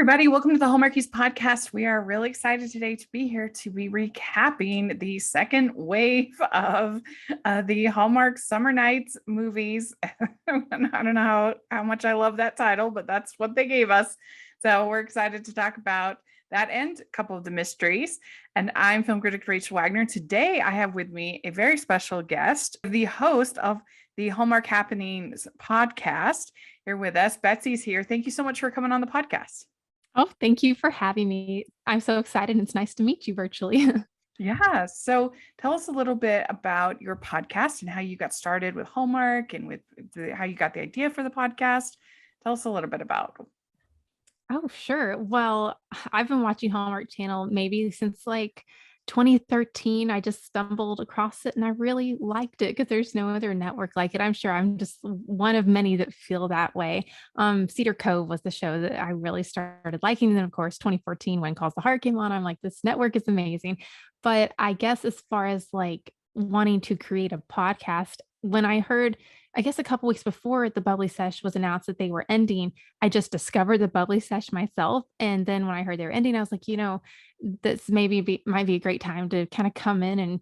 everybody. Welcome to the Hallmarkies podcast. We are really excited today to be here to be recapping the second wave of the Hallmark Summer Nights movies. I don't know how much I love that title, but that's what they gave us. So we're excited to talk about that and a couple of the mysteries. And I'm film critic Rachel Wagner. Today, I have with me a very special guest, the host of the Hallmark Happenings podcast. Here with us. Betsie's here. Thank you so much for coming on the podcast. Oh, thank you for having me. I'm so excited. It's nice to meet you virtually. Yeah. So tell us a little bit about your podcast and how you got started with Hallmark and with how you got the idea for the podcast. Tell us a little bit about. Oh, sure. Well, I've been watching Hallmark Channel maybe since like 2013. I just stumbled across it and I really liked it because there's no other network like it. I'm sure I'm just one of many that feel that way. Cedar Cove was the show that I really started liking. And then, of course, 2014, when Calls the Heart came on, I'm like, this network is amazing. But I guess as far as like wanting to create a podcast, when I heard, I guess a couple weeks before the Bubbly Sesh was announced that they were ending, I just discovered the Bubbly Sesh myself. And then when I heard they were ending, I was like, this might be a great time to kind of come in and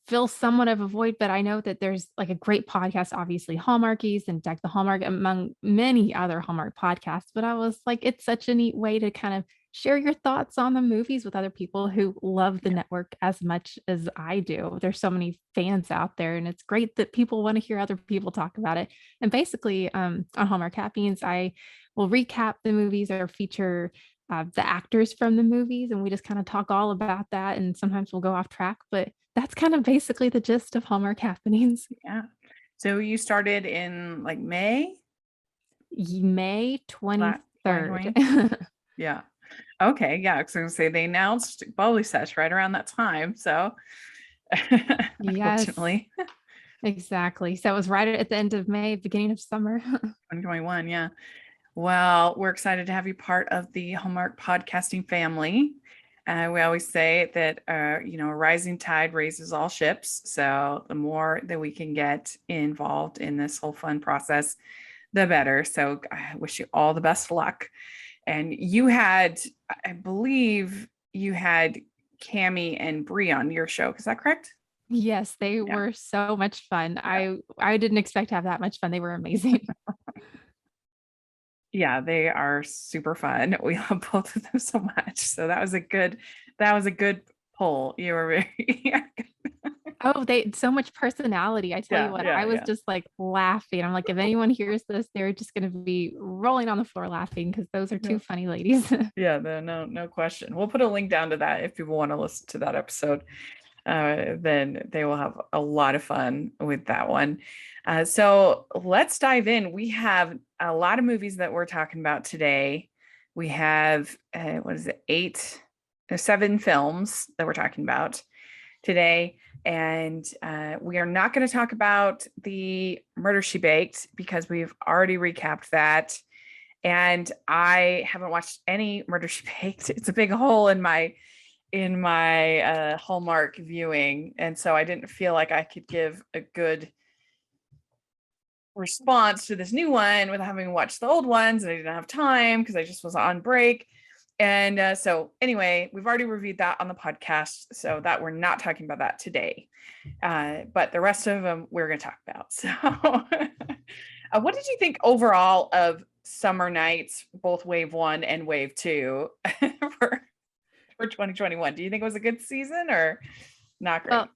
fill somewhat of a void. But I know that there's like a great podcast, obviously Hallmarkies and Deck the Hallmark, among many other Hallmark podcasts. But I was like, it's such a neat way to kind of share your thoughts on the movies with other people who love the network as much as I do. There's so many fans out there, and it's great that people want to hear other people talk about it. And basically, on Hallmark Happenings, I will recap the movies or feature the actors from the movies, and we just kind of talk all about that. And sometimes we'll go off track, but that's kind of basically the gist of Hallmark Happenings. Yeah. So you started in like May? May 23rd. 2020? Yeah. Okay. Yeah. Because I was going to say they announced Bubbly Sesh right around that time. So Yes, unfortunately, exactly. So it was right at the end of May, beginning of summer. 2021. Yeah. Well, we're excited to have you part of the Hallmark podcasting family. We always say that, a rising tide raises all ships. So the more that we can get involved in this whole fun process, the better. So I wish you all the best of luck. And I believe you had Cammie and Bree on your show. Is that correct? Yes, they Yeah. were so much fun. Yeah. I didn't expect to have that much fun. They were amazing. Yeah, they are super fun. We love both of them so much. So that was a good pull. You were very Oh, they so much personality. I tell you yeah, what, yeah, I was yeah. just like laughing. I'm like, if anyone hears this, they're just going to be rolling on the floor laughing because those are Yeah. two funny ladies. Yeah, no question. We'll put a link down to that if people want to listen to that episode. Then they will have a lot of fun with that one. So let's dive in. We have a lot of movies that we're talking about today. We have what is it, 7 films that we're talking about today. And we are not going to talk about the Murder She Baked because we've already recapped that. And I haven't watched any Murder She Baked. It's a big hole in my Hallmark viewing, and so I didn't feel like I could give a good response to this new one without having watched the old ones, and I didn't have time because I just was on break. And so anyway, we've already reviewed that on the podcast, so that we're not talking about that today. But the rest of them we're going to talk about. So what did you think overall of Summer Nights, both wave 1 and wave 2 for 2021? Do you think it was a good season or not great? Well,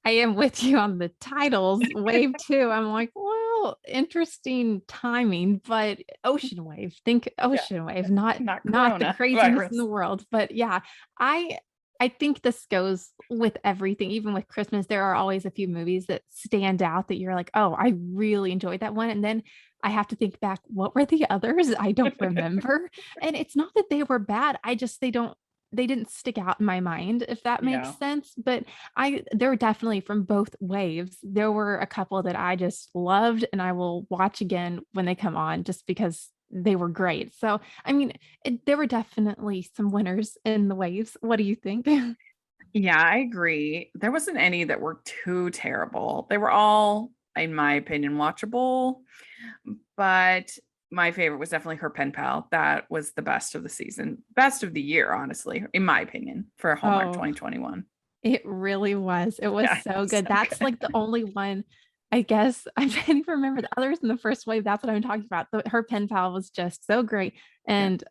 I am with you on the titles. Wave 2, I'm like, well, interesting timing, but Ocean Wave. Think Yeah, Ocean Wave, not not not the craziness in coronavirus. the world. But yeah, I I think this goes with everything. Even with Christmas, there are always a few movies that stand out that you're like, oh, I really enjoyed that one. And then I have to think back, what were the others? I don't remember. And it's not that they were bad. They didn't stick out in my mind, if that makes Yeah. sense. But there were definitely from both waves. There were a couple that I just loved and I will watch again when they come on just because they were great. So, I mean, there were definitely some winners in the waves. What do you think? Yeah, I agree. There wasn't any that were too terrible. They were all, in my opinion, watchable. But my favorite was definitely her pen pal. That was the best of the season, best of the year, honestly, in my opinion, for Hallmark Oh, 2021. it really was. It was Yeah, so so good. That's good. like the only one, I guess. I can't even remember the others in the first wave. That's what I'm talking about. Her pen pal was just so great. Yeah. And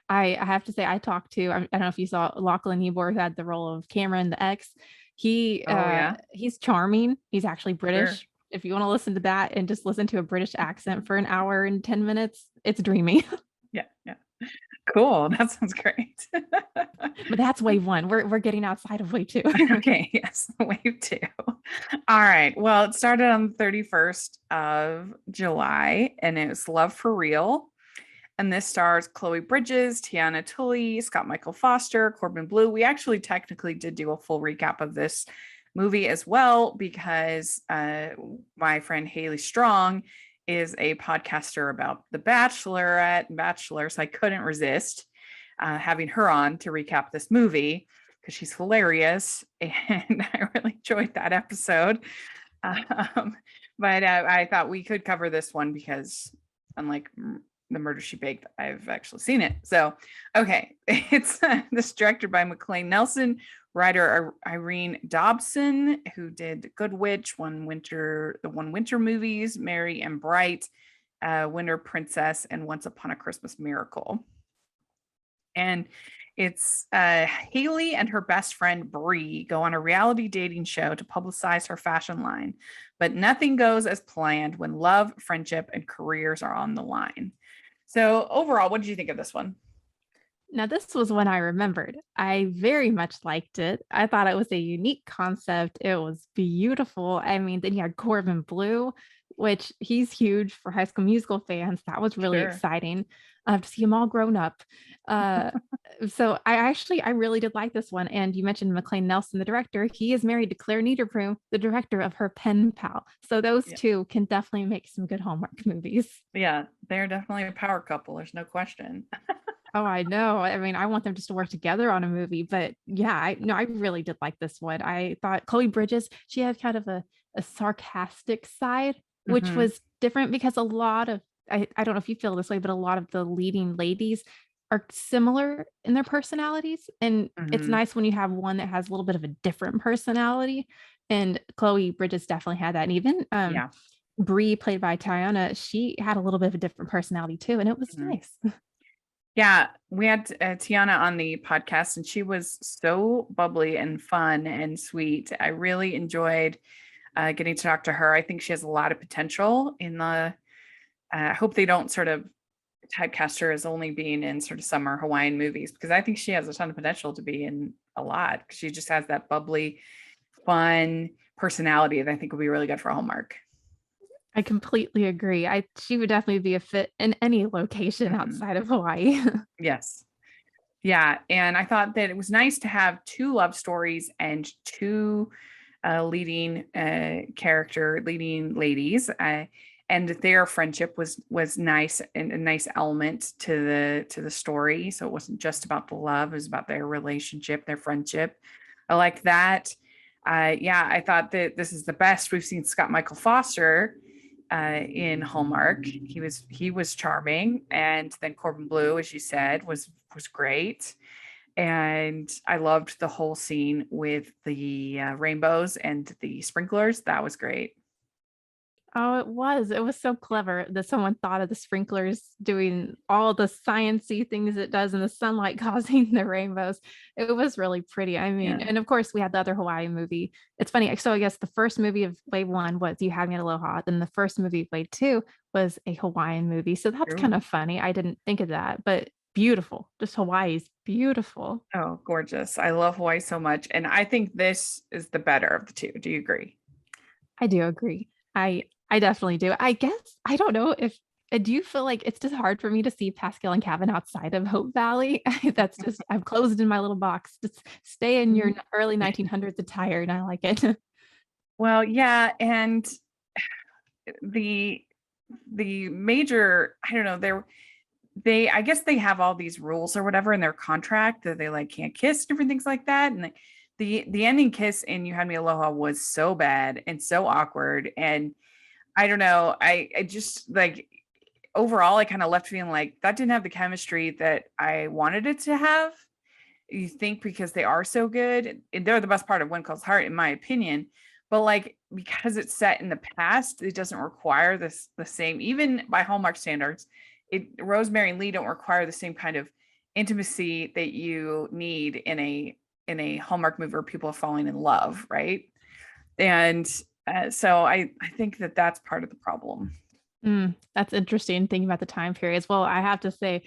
I have to say, I talked to, I don't know if you saw Lachlan Hebor, who had the role of Cameron, the ex. Oh yeah, He's charming. He's actually sure. British. If you want to listen to that and just listen to a British accent for an hour and 10 minutes, it's dreamy. Yeah, yeah. Cool. That sounds great. But that's wave one. We're getting outside of wave two. Okay, yes, wave two. All right. Well, it started on the 31st of July and it was Love for Real. And this stars Chloe Bridges, Tiana Tully, Scott Michael Foster, Corbin Blue. We actually technically did do a full recap of this movie as well because my friend Haley Strong is a podcaster about The Bachelorette and Bachelor, so I couldn't resist having her on to recap this movie because she's hilarious and I really enjoyed that episode. Um, but I thought we could cover this one because, unlike The Murder She Baked, I've actually seen it. So, okay, it's this directed by McLean Nelson, writer Irene Dobson, who did Good Witch, the One Winter movies, Merry and Bright, Winter Princess, and Once Upon a Christmas Miracle. And it's Haley and her best friend Bree go on a reality dating show to publicize her fashion line, but nothing goes as planned when love, friendship, and careers are on the line. So overall, what did you think of this one? Now, this was one I remembered. I very much liked it. I thought it was a unique concept. It was beautiful. I mean, then you had Corbin Blue, which he's huge for High School Musical fans. That was really Sure. exciting to see him all grown up. Uh, so I really did like this one. And you mentioned McLean Nelson, the director. He is married to Claire Niederbroom, the director of her pen pal. So those Yeah. two can definitely make some good Hallmark movies. Yeah, they're definitely a power couple. There's no question. Oh, I know. I mean, I want them just to work together on a movie, but yeah, I really did like this one. I thought Chloe Bridges, she had kind of a sarcastic side, which Hmm. was different because a lot of I don't know if you feel this way, but a lot of the leading ladies are similar in their personalities. And it's Hmm. nice when you have one that has a little bit of a different personality. And Chloe Bridges definitely had that. And even Yeah. Bree, played by Tiana, she had a little bit of a different personality too. And it was Mhm. nice. Yeah, we had Tiana on the podcast, and she was so bubbly and fun and sweet. I really enjoyed getting to talk to her. I think she has a lot of potential in the. I hope they don't sort of typecast her as only being in sort of summer Hawaiian movies because I think she has a ton of potential to be in a lot. She just has that bubbly, fun personality that I think would be really good for Hallmark. I completely agree. She would definitely be a fit in any location Mhm. outside of Hawaii. Yes. Yeah, and I thought that it was nice to have two love stories and two leading leading ladies, and their friendship was nice and a nice element to the story. So it wasn't just about the love; it was about their relationship, their friendship. I like that. Yeah, I thought that this is the best we've seen Scott Michael Foster in Hallmark. He was charming, and then Corbin Blue, as you said, was great. And I loved the whole scene with the rainbows and the sprinklers. That was great. Oh, it was. It was so clever that someone thought of the sprinklers doing all the sciencey things it does in the sunlight causing the rainbows. It was really pretty. I mean, Yeah, and of course we had the other Hawaii movie. It's funny. So I guess the first movie of wave one was You Had Me at Aloha. Then the first movie of wave two was a Hawaiian movie. So that's true. kind of funny. I didn't think of that, but beautiful. Just Hawaii's beautiful. Oh, gorgeous. I love Hawaii so much. And I think this is the better of the two. Do you agree? I do agree. I definitely do. I guess I don't know if do you feel like it's just hard for me to see Pascal and Kevin outside of Hope Valley? That's just I'm closed in my little box. Just stay in your Mhm. early 1900s attire, and I like it. Well, yeah, and the the major, I don't know, they I guess they have all these rules or whatever in their contract that they like can't kiss, different things like that. And the ending kiss in You Had Me Aloha was so bad and so awkward. And I don't know, I just like overall, I kind of left feeling like that didn't have the chemistry that I wanted it to have. You think because they are so good, and they're the best part of One Calls Heart, in my opinion. But like because it's set in the past, it doesn't require this the same, even by Hallmark standards. Rosemary and Lee don't require the same kind of intimacy that you need in a Hallmark movie where people are falling in love, right? And so I think that that's part of the problem. That's interesting thinking about the time periods. Well, I have to say,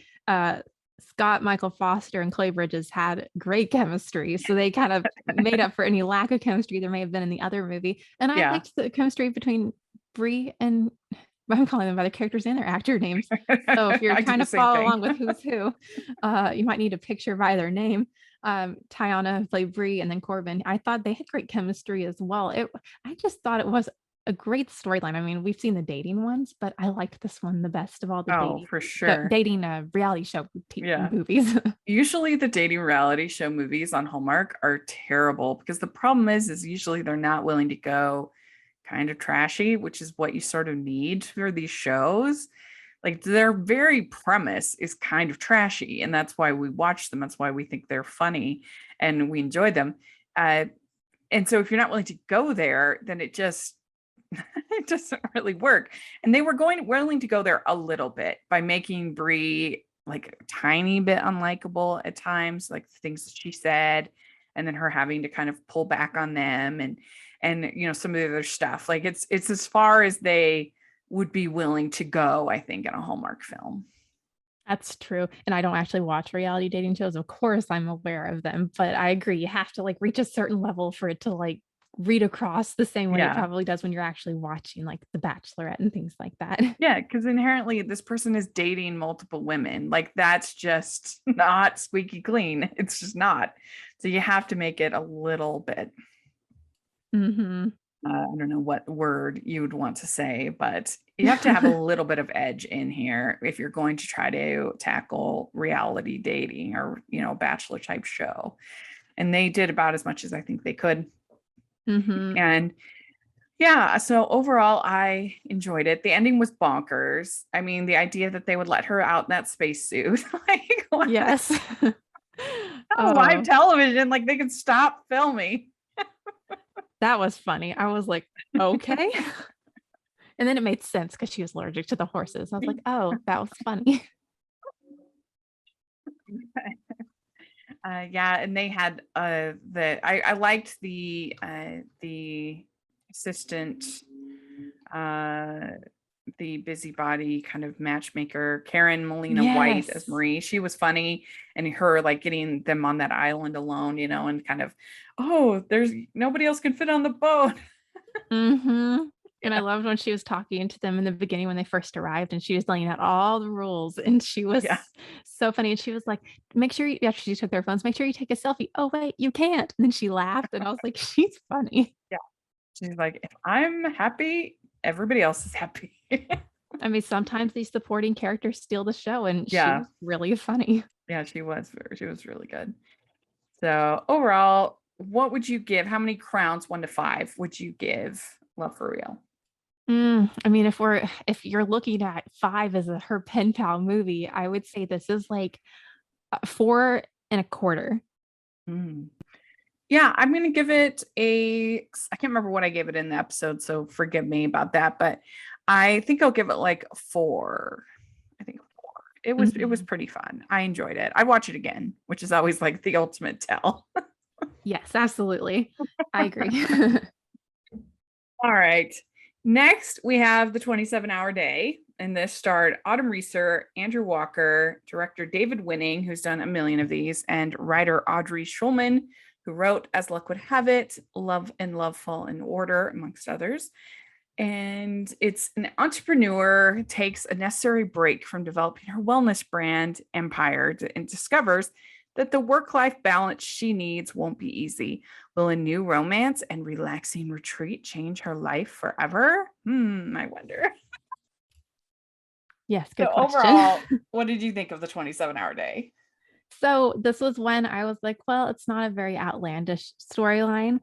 Scott Michael Foster and Clay Bridges had great chemistry. So they kind of made up for any lack of chemistry there may have been in the other movie. And I Yeah. liked the chemistry between Brie and I'm calling them by their characters and their actor names. So if you're I do trying the to same follow thing. along with who's who, you might need a picture by their name. Tiana played Brie and then Corbin. I thought they had great chemistry as well. I just thought it was a great storyline. I mean, we've seen the dating ones, but I liked this one the best of all the Oh, for sure. dating reality show Yeah. movies. Usually the dating reality show movies on Hallmark are terrible because the problem is usually they're not willing to go kind of trashy, which is what you sort of need for these shows. Like their very premise is kind of trashy, and that's why we watch them. That's why we think they're funny and we enjoy them. Uh, and so if you're not willing to go there, then it just it doesn't really work. And they were willing to go there a little bit by making Brie like a tiny bit unlikable at times, like the things that she said, and then her having to kind of pull back on them and some of the other stuff. Like it's as far as they would be willing to go, I think, in a Hallmark film. That's true. And I don't actually watch reality dating shows. Of course, I'm aware of them, but I agree. You have to like reach a certain level for it to like read across the same way it Yeah. probably does when you're actually watching like The Bachelorette and things like that. Yeah, because inherently this person is dating multiple women. Like that's just not squeaky clean. It's just not. So you have to make it a little bit. Mm-hmm. I don't know what word you would want to say, but you have to have a little bit of edge in here if you're going to try to tackle reality dating or, bachelor type show. And they did about as much as I think they could. Mm-hmm. And yeah, so overall, I enjoyed it. The ending was bonkers. I mean, the idea that they would let her out in that spacesuit, like what? Yes. On live Oh, television, like they could stop filming. that was funny. I was like, okay. And then it made sense because she was allergic to the horses. I was like, oh, that was funny. Yeah, and they had I liked the assistant, uh the busybody kind of matchmaker, Karen Molina White as Yes. Marie. She was funny, and her like getting them on that island alone, and kind of, oh, there's nobody else can fit on the boat. Mm-hmm. And I Yeah, loved when she was talking to them in the beginning when they first arrived and she was laying out all the rules and she was yeah, so funny. And she was like, make sure you, after she took their phones, make sure you take a selfie. Oh, wait, you can't. And then she laughed and I was like, she's funny. yeah. She's like, if I'm happy, everybody else is happy. I mean, sometimes these supporting characters steal the show and she Yeah, was really funny. yeah, she was really good. So overall, what would you give? How many crowns, 1 to 5, would you give Love for Real? I mean, if you're looking at five as her pen pal movie, I would say this is like 4.25. Mm. Yeah, I'm gonna give it I can't remember what I gave it in the episode, so forgive me about that, but I think I'll give it like 4. I think 4. It was Mhm. pretty fun. I enjoyed it. I watch it again, which is always like the ultimate tell. Yes, absolutely. I agree. All right. Next, we have the 27-hour day. And this starred Autumn Reeser, Andrew Walker, director David Winning, who's done a million of these, and writer Audrey Schulman, who wrote As Luck Would Have It, Love and Love Fall in Order, amongst others. And it's an entrepreneur who takes a necessary break from developing her wellness brand empire and discovers that the work-life balance she needs won't be easy. Will a new romance and relaxing retreat change her life forever? I wonder. Yes, So good question. overall, what did you think of the 27-hour day? So this was when I was like, well, it's not a very outlandish storyline.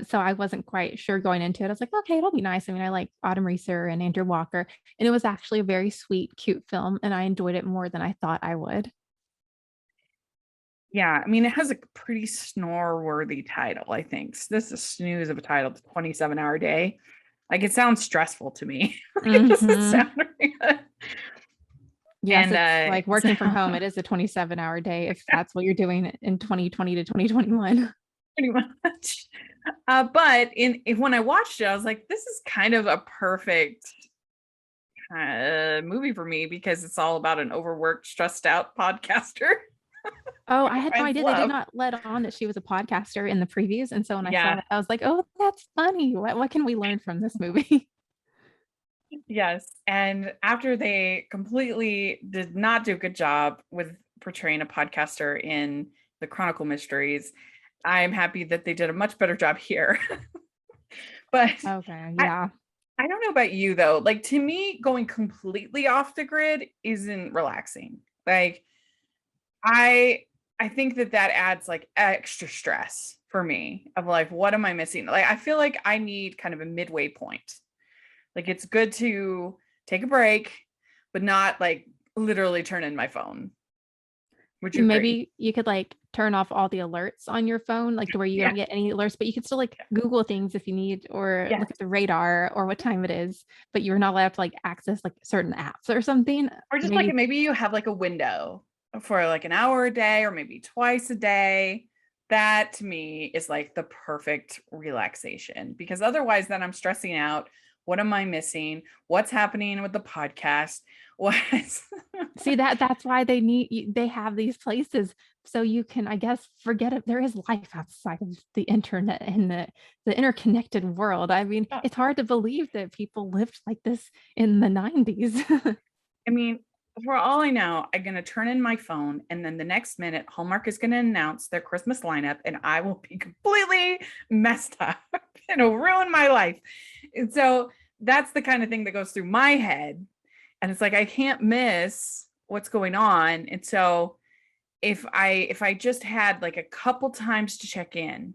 So I wasn't quite sure going into it. I was like, okay, it'll be nice. I mean, I like Autumn Reeser and Andrew Walker, and it was actually a very sweet, cute film, and I enjoyed it more than I thought I would. Yeah, I mean, it has a pretty snore-worthy title, I think. This is a snooze of a title, The 27-Hour Day. Like, it sounds stressful to me. It doesn't Hmm. sound very good. Yes, And, it's like so working from home. It is a 27-hour day if that's what you're doing in 2020 to 2021. pretty much. But when I watched it, I was like, this is kind of a perfect movie for me because it's all about an overworked, stressed out podcaster, Oh, which I had I no idea. They did love. not let on that she was a podcaster in the previews. And so when I saw Yeah, that, I was like, oh, that's funny. What can we learn from this movie? yes. And after they completely did not do a good job with portraying a podcaster in the Chronicle Mysteries, I'm happy that they did a much better job here. But Okay, I, yeah. I don't know about you though. Like to me, going completely off the grid isn't relaxing. Like I I think that adds like extra stress for me of like what am I missing? Like I feel like I need kind of a midway point. Like it's good to take a break, but not like literally turn in my phone. Would you agree? Maybe you could like turn off all the alerts on your phone, like to where you Yeah. don't get any alerts, but you could still like Google things if you need or Yeah. look at the radar or what time it is, but you're not allowed to like access like certain apps or something. Or just like Maybe maybe you have like a window for like an hour a day or maybe twice a day. That to me is like the perfect relaxation because otherwise then I'm stressing out. What am I missing? What's happening with the podcast? What's see that's why they have these places so you can, I guess, forget it. There is life outside of the internet and the interconnected world. I mean, it's hard to believe that people lived like this in the 90s. I mean, for all I know, I'm gonna turn in my phone, and then the next minute, Hallmark is gonna announce their Christmas lineup, and I will be completely messed up. It'll ruin my life. And so that's the kind of thing that goes through my head. And it's like I can't miss what's going on. And so if I just had like a couple times to check in,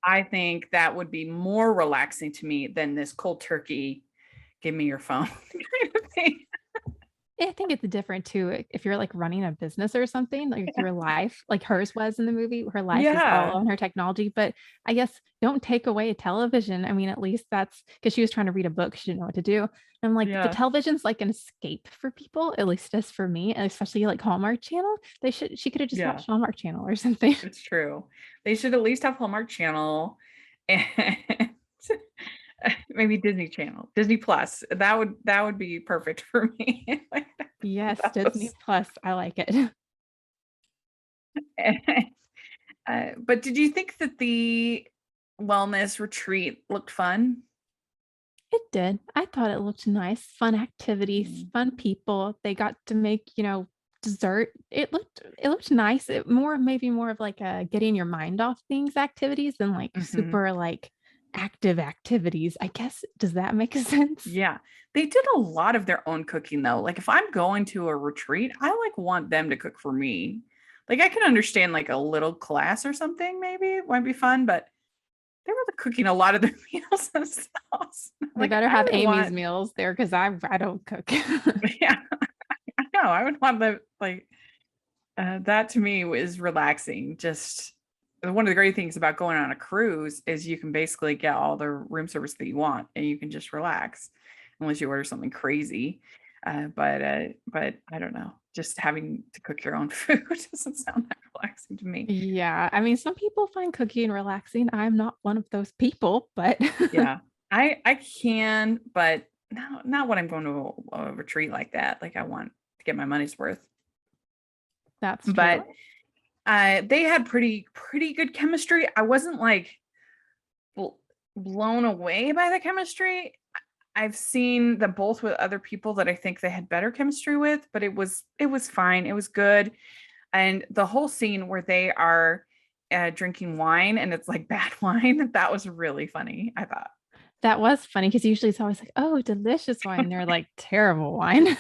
I think that would be more relaxing to me than this cold turkey, give me your phone kind of thing. I think it's different too if you're like running a business or something, like your life, like hers was in the movie, her life is all Yeah. on her technology. But I guess don't take away a television. I mean, at least that's because she was trying to read a book, she didn't know what to do. And I'm like, the Yeah. television's like an escape for people, at least as for me, and especially like Hallmark Channel. She could have just Yeah, watched Hallmark Channel or something. it's true. They should at least have Hallmark Channel and maybe Disney Channel, Disney Plus. That would be perfect for me. Like, Yes, that Disney was Plus. I like it. but did you think that the wellness retreat looked fun? It did. I thought it looked nice. Fun activities, Mm. fun people. They got to make, dessert. It looked nice. It more maybe more of like a getting your mind off things activities than like Mhm. super like active activities. I guess does that make sense? Yeah. They did a lot of their own cooking though. Like if I'm going to a retreat, I like want them to cook for me. Like I can understand like a little class or something maybe it might be fun, but they were cooking a lot of their meals themselves. They Like better I have would Amy's want meals there because I don't cook. yeah, I know. I would want the like that to me is relaxing. Just one of the great things about going on a cruise is you can basically get all the room service that you want and you can just relax unless you order something crazy. But I don't know. Just having to cook your own food doesn't sound that relaxing to me. Yeah, I mean, some people find cooking relaxing. I'm not one of those people, but Yeah. I can, but not when I'm going to a retreat like that. Like I want to get my money's worth. that's true. But they had pretty good chemistry. I wasn't like bl blown away by the chemistry. I've seen them both with other people that I think they had better chemistry with, but it was fine. It was good. And the whole scene where they are drinking wine and it's like bad wine, that was really funny, I thought. That was funny because usually it's always like, "Oh, delicious wine." They're like, "Terrible wine."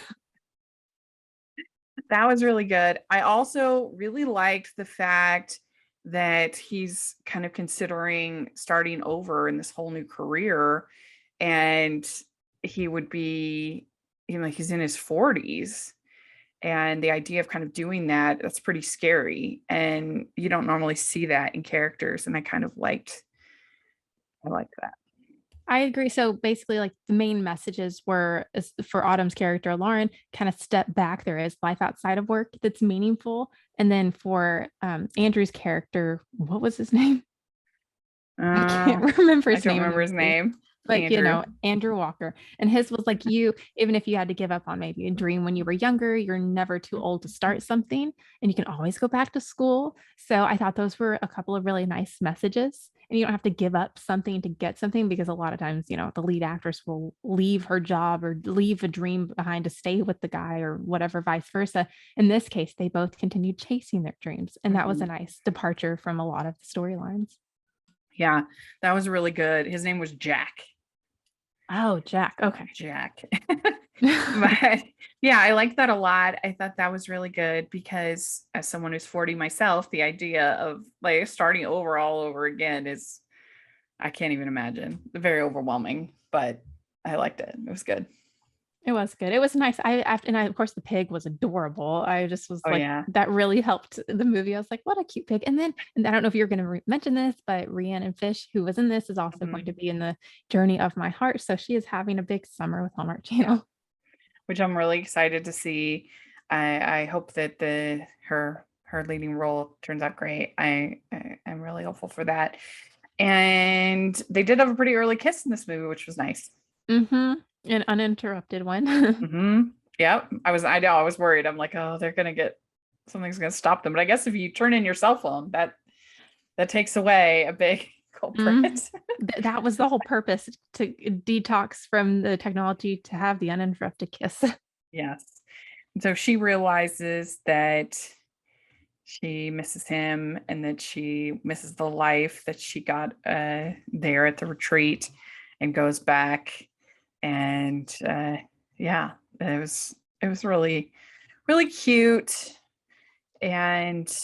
That was really good. I also really liked the fact that he's kind of considering starting over in this whole new career, and he would be, like he's in his 40s, and the idea of kind of doing that's pretty scary, and you don't normally see that in characters, and I liked that. I agree. So basically, like the main messages were for Autumn's character, Lauren, kind of step back. There is life outside of work that's meaningful. And then for Andrew's character, what was his name? I uh can't remember I his don't name in the remember his movie. name. But Andrew. Andrew Walker. And his was like even if you had to give up on maybe a dream when you were younger, you're never too old to start something and you can always go back to school. So I thought those were a couple of really nice messages. And you don't have to give up something to get something because a lot of times, the lead actress will leave her job or leave a dream behind to stay with the guy or whatever, vice versa. In this case, they both continued chasing their dreams. And that was a Mhm. nice departure from a lot of the storylines. Yeah, that was really good. His name was Jack. Oh, Jack. Okay. Jack. But yeah, I like that a lot. I thought that was really good because as someone who's 40 myself, the idea of like starting over all over again is, I can't even imagine. Very overwhelming, but I liked it. It was good. It was good. It was nice. Of course the pig was adorable. I just was Oh like, yeah. that really helped the movie. I was like, what a cute pig. And I don't know if you're going to mention this, but Rhiannon Fish, who was in this, is also going Mhm. to be in the Journey of My Heart. So she is having a big summer with Hallmark Yeah. Channel. Which I'm really excited to see. I hope that her leading role turns out great. I'm really hopeful for that. And they did have a pretty early kiss in this movie, which was nice. Mm-hmm. An uninterrupted one. Yep. I know, I was worried. I'm like, oh, something's gonna stop them. But I guess if you turn in your cell phone, that takes away a big Mm. culprit. That was the whole purpose, to detox from the technology to have the uninterrupted kiss. Yes. And so she realizes that she misses him and that she misses the life that she got there at the retreat, and goes back, and yeah, it was really really cute, and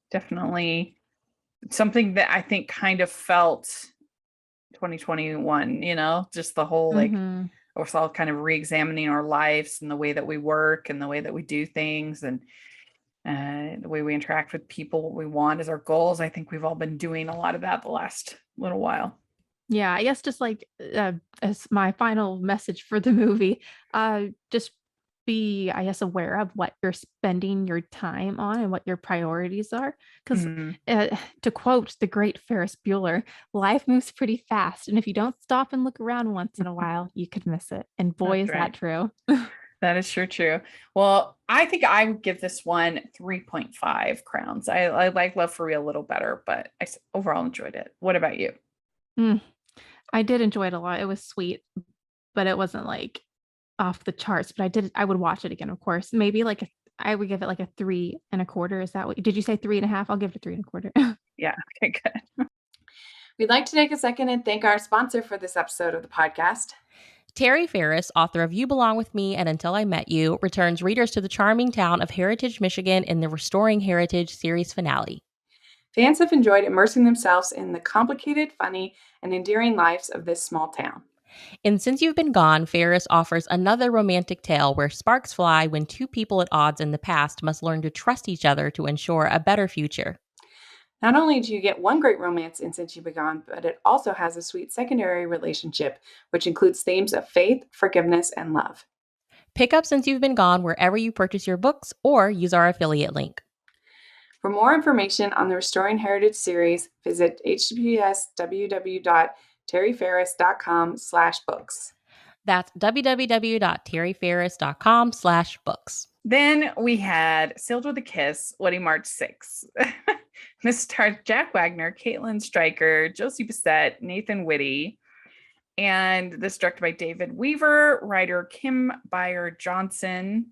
definitely something that I think kind of felt 2021, just the whole like Mm-hmm. we're all kind of re-examining our lives and the way that we work and the way that we do things, and the way we interact with people, what we want as our goals. I think we've all been doing a lot of that the last little while. Yeah, I guess just like as my final message for the movie, just be, I guess, aware of what you're spending your time on and what your priorities are. Because Mhm. to quote the great Ferris Bueller, life moves pretty fast. And if you don't stop and look around once in a while, you could miss it. And boy, That's is right. that true. That is sure true. Well, I think I would give this one 3.5 crowns. I like Love for Real a little better, but overall enjoyed it. What about you? Mm, I did enjoy it a lot. It was sweet, but it wasn't like off the charts. But I would watch it again, of course. Maybe I would give it like a 3.25. Is that what did you say 3.5? I'll give it a 3.25. Yeah. Okay, good. We'd like to take a second and thank our sponsor for this episode of the podcast. Terry Ferris, author of You Belong With Me and Until I Met You, returns readers to the charming town of Heritage, Michigan in the Restoring Heritage series finale. Fans have enjoyed immersing themselves in the complicated, funny, and endearing lives of this small town. In Since You've Been Gone, Ferris offers another romantic tale where sparks fly when two people at odds in the past must learn to trust each other to ensure a better future. Not only do you get one great romance in Since You've Been Gone, but it also has a sweet secondary relationship, which includes themes of faith, forgiveness, and love. Pick up Since You've Been Gone wherever you purchase your books or use our affiliate link. For more information on the Restoring Heritage series, visit https://www.terryferris.com/books. That's www.terryferris.com/books. Then we had Sealed with a Kiss, Wedding March 6. This stars Jack Wagner, Caitlin Stryker, Josie Bissett, Nathan Whitty. And this directed by David Weaver, writer Kim Bayer Johnson.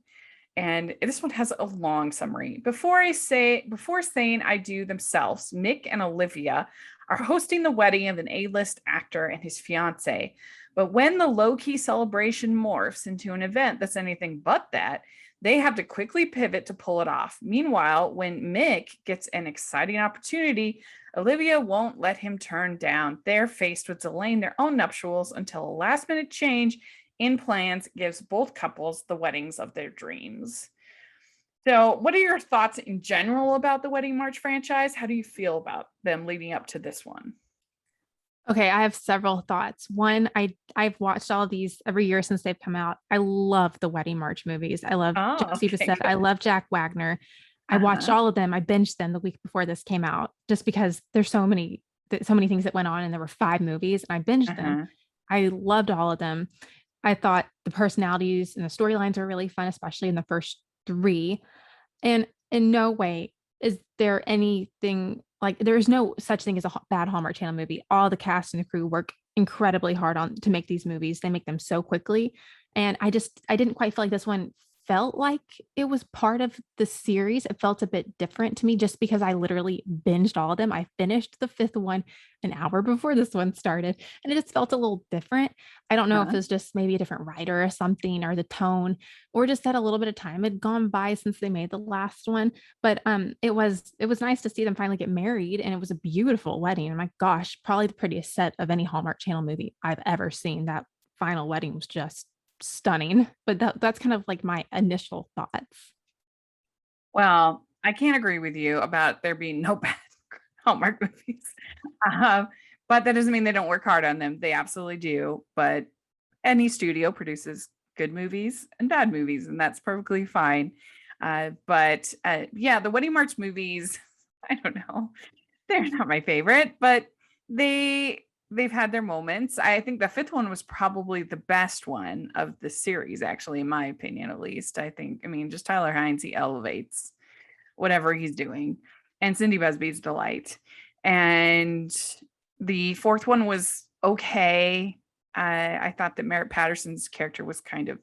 And this one has a long summary. Before saying I do themselves, Mick and Olivia are hosting the wedding of an A-list actor and his fiance. But when the low-key celebration morphs into an event that's anything but that, They have to quickly pivot to pull it off. Meanwhile, when Mick gets an exciting opportunity, Olivia won't let him turn down. They're faced with delaying their own nuptials until a last-minute change in plans gives both couples the weddings of their dreams. So, what are your thoughts in general about the Wedding March franchise? How do you feel about them leading up to this one? Okay, I have several thoughts. One, I've watched all of these every year since they've come out. I love the Wedding March movies. I love Oh, Josie okay, Bissett. I good. love Jack Wagner. I watched Uh-huh. all of them. I binged them the week before this came out, just because there's so many things that went on, and there were 5 movies, and I binged them. Uh-huh. I loved all of them. I thought the personalities and the storylines were really fun, especially in the first 3. And in no way is there anything like there's no such thing as a bad Hallmark Channel movie. All the cast and the crew work incredibly hard on to make these movies. They make them so quickly. And I didn't quite feel like this one felt like it was part of the series. It felt a bit different to me just because I literally binged all of them. I finished the 5th one an hour before this one started, and it just felt a little different. I don't know if Uh-huh. it was just maybe a different writer or something, or the tone, or just that a little bit of time had gone by since they made the last one. But it was nice to see them finally get married, and it was a beautiful wedding. And my gosh, probably the prettiest set of any Hallmark Channel movie I've ever seen. That final wedding was just stunning. But that's kind of like my initial thoughts. Well, I can't agree with you about there being no bad Hallmark movies. Um, but that doesn't mean they don't work hard on them. They absolutely do. But any studio produces good movies and bad movies, and that's perfectly fine. But yeah, the Wedding March movies, I don't know. They're not my favorite, but they've had their moments. I think the 5th one was probably the best one of the series, actually, in my opinion, at least. I mean, just Tyler Hines, he elevates whatever he's doing. And Cindy Busby's delight. And the 4th one was okay. I thought that Merritt Patterson's character was kind of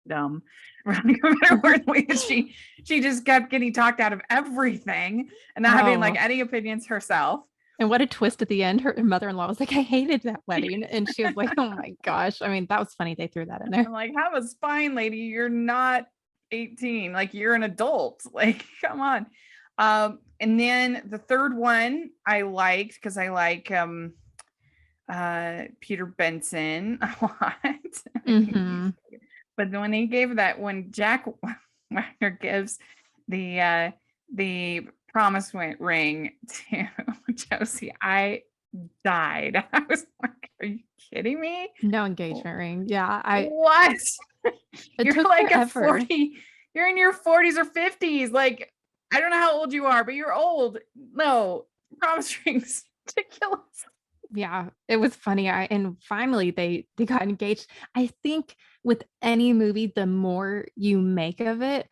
dumb. Really, no matter where the way that she just kept getting talked out of everything and not having like Oh, any opinions herself. and what a twist at the end. Her mother-in-law was like, I hated that wedding. And she was like, oh my gosh. I mean, that was funny. They threw that in there. I'm like, have a spine, lady. You're not 18. Like you're an adult. Like, come on. And then the 3rd one I liked because I like Peter Benson a lot. Mm-hmm. But when he gave that, when Jack Wagner gives the promise ring to Josie, I died. I was like, "Are you kidding me? No engagement ring. Yeah, I What? it You're took like a forever. 40. You're in your 40s or 50s. Like, I don't know how old you are, but you're old. No, promise rings ridiculous. Yeah, it was funny. And finally they got engaged. I think with any movie, the more you make of it,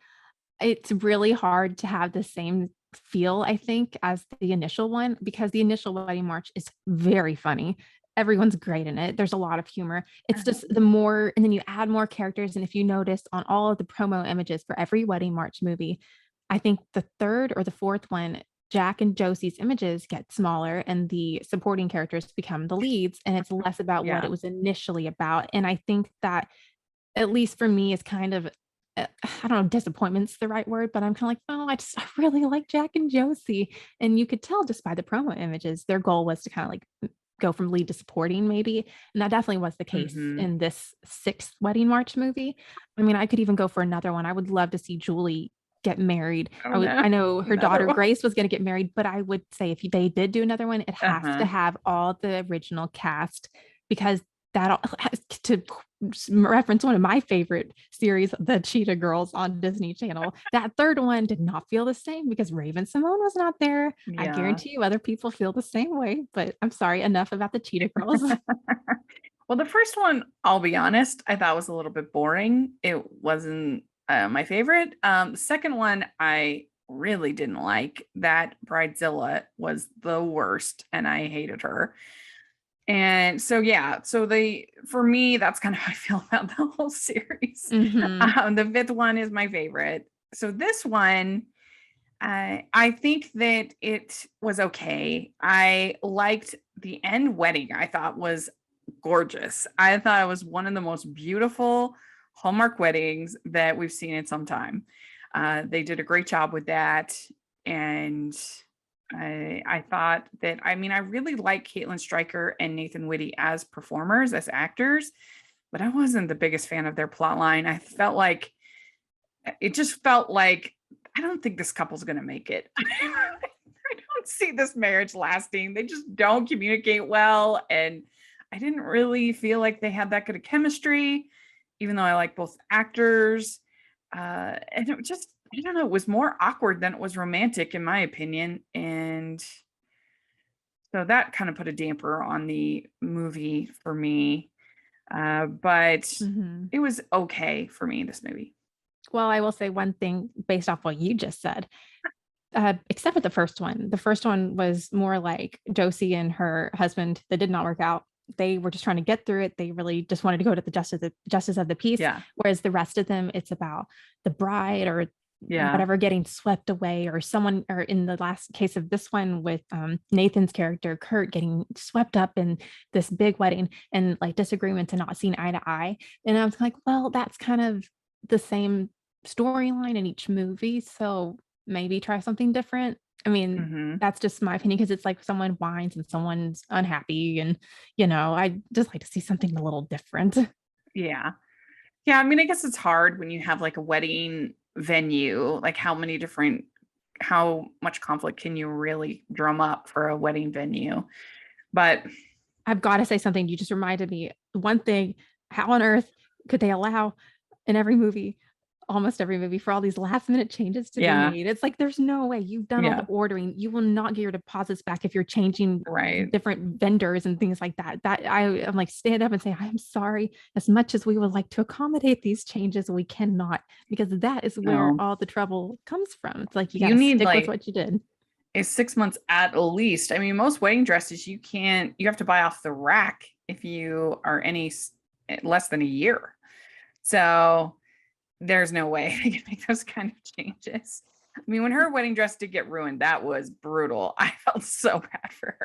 it's really hard to have the same feel, I think, as the initial one, because the initial Wedding March is very funny. Everyone's great in it. There's a lot of humor. It's just the more, and then you add more characters. And if you notice on all of the promo images for every Wedding March movie, I think the 3rd or the 4th one, Jack and Josie's images get smaller and the supporting characters become the leads. And it's less about what Yeah. it was initially about. And I think that, at least for me, is kind of I don't know, disappointment's the right word, but I'm kind of like, oh, I really like Jack and Josie. And you could tell just by the promo images, their goal was to kind of like go from lead to supporting, maybe. And that definitely was the case Mhm. in this 6th Wedding March movie. I mean, I could even go for another one. I would love to see Julie get married. Oh no. I know her Another daughter one. Grace was going to get married, but I would say if they did do another one, it has to Uh-huh. have all the original cast, because that to reference one of my favorite series, The Cheetah Girls on Disney Channel. That 3rd one did not feel the same because Raven Simone was not there. I Yeah. guarantee you other people feel the same way, but I'm sorry, enough about the Cheetah Girls. Well, the first one, I'll be honest, I thought was a little bit boring. It wasn't my favorite. The second one, I really didn't like. That Bridezilla was the worst, and I hated her. And so, yeah, so for me, that's kind of how I feel about the whole series. Hmm. The 5th one is my favorite. So this one, I think that it was okay. I liked the end wedding. I thought was gorgeous. I thought it was one of the most beautiful Hallmark weddings that we've seen in some time. They did a great job with that. And I thought that, I mean, I really like Caitlin Stryker and Nathan Whitty as performers, as actors, but I wasn't the biggest fan of their plot line. I felt like it just felt like I don't think this couple's going to make it. I don't see this marriage lasting. They just don't communicate well. And I didn't really feel like they had that good of chemistry, even though I like both actors. And it just, I don't know, it was more awkward than it was romantic, in my opinion. And so that kind of put a damper on the movie for me. But Mhm. it was okay for me, this movie. Well, I will say one thing based off what you just said, except for the first one. The first one was more like Josie and her husband that did not work out. They were just trying to get through it. They really just wanted to go to the justice of the peace. Yeah. Whereas the rest of them, it's about the bride or Yeah. whatever getting swept away, or someone, or in the last case of this one with Nathan's character, Kurt, getting swept up in this big wedding and like disagreements and not seeing eye to eye. And I was like, well, that's kind of the same storyline in each movie. So maybe try something different. I mean, Mhm. that's just my opinion, because it's like someone whines and someone's unhappy. And, I just like to see something a little different. Yeah. Yeah. I mean, I guess it's hard when you have like a wedding venue, like how much conflict can you really drum up for a wedding venue? But I've got to say something. You just reminded me one thing. How on earth could they allow in every movie, almost every movie, for all these last minute changes to be yeah, made? It's like, there's no way you've done all yeah, the ordering. You will not get your deposits back if you're changing right. different vendors and things like that. I'm like, stand up and say, I'm sorry. As much as we would like to accommodate these changes, we cannot, because that is where No, all the trouble comes from. It's like, you got you to need stick with like what you did. a 6 months at least. I mean, most wedding dresses you have to buy off the rack if you are less than a year. So there's no way they can make those kind of changes. I mean, when her wedding dress did get ruined, that was brutal. I felt so bad for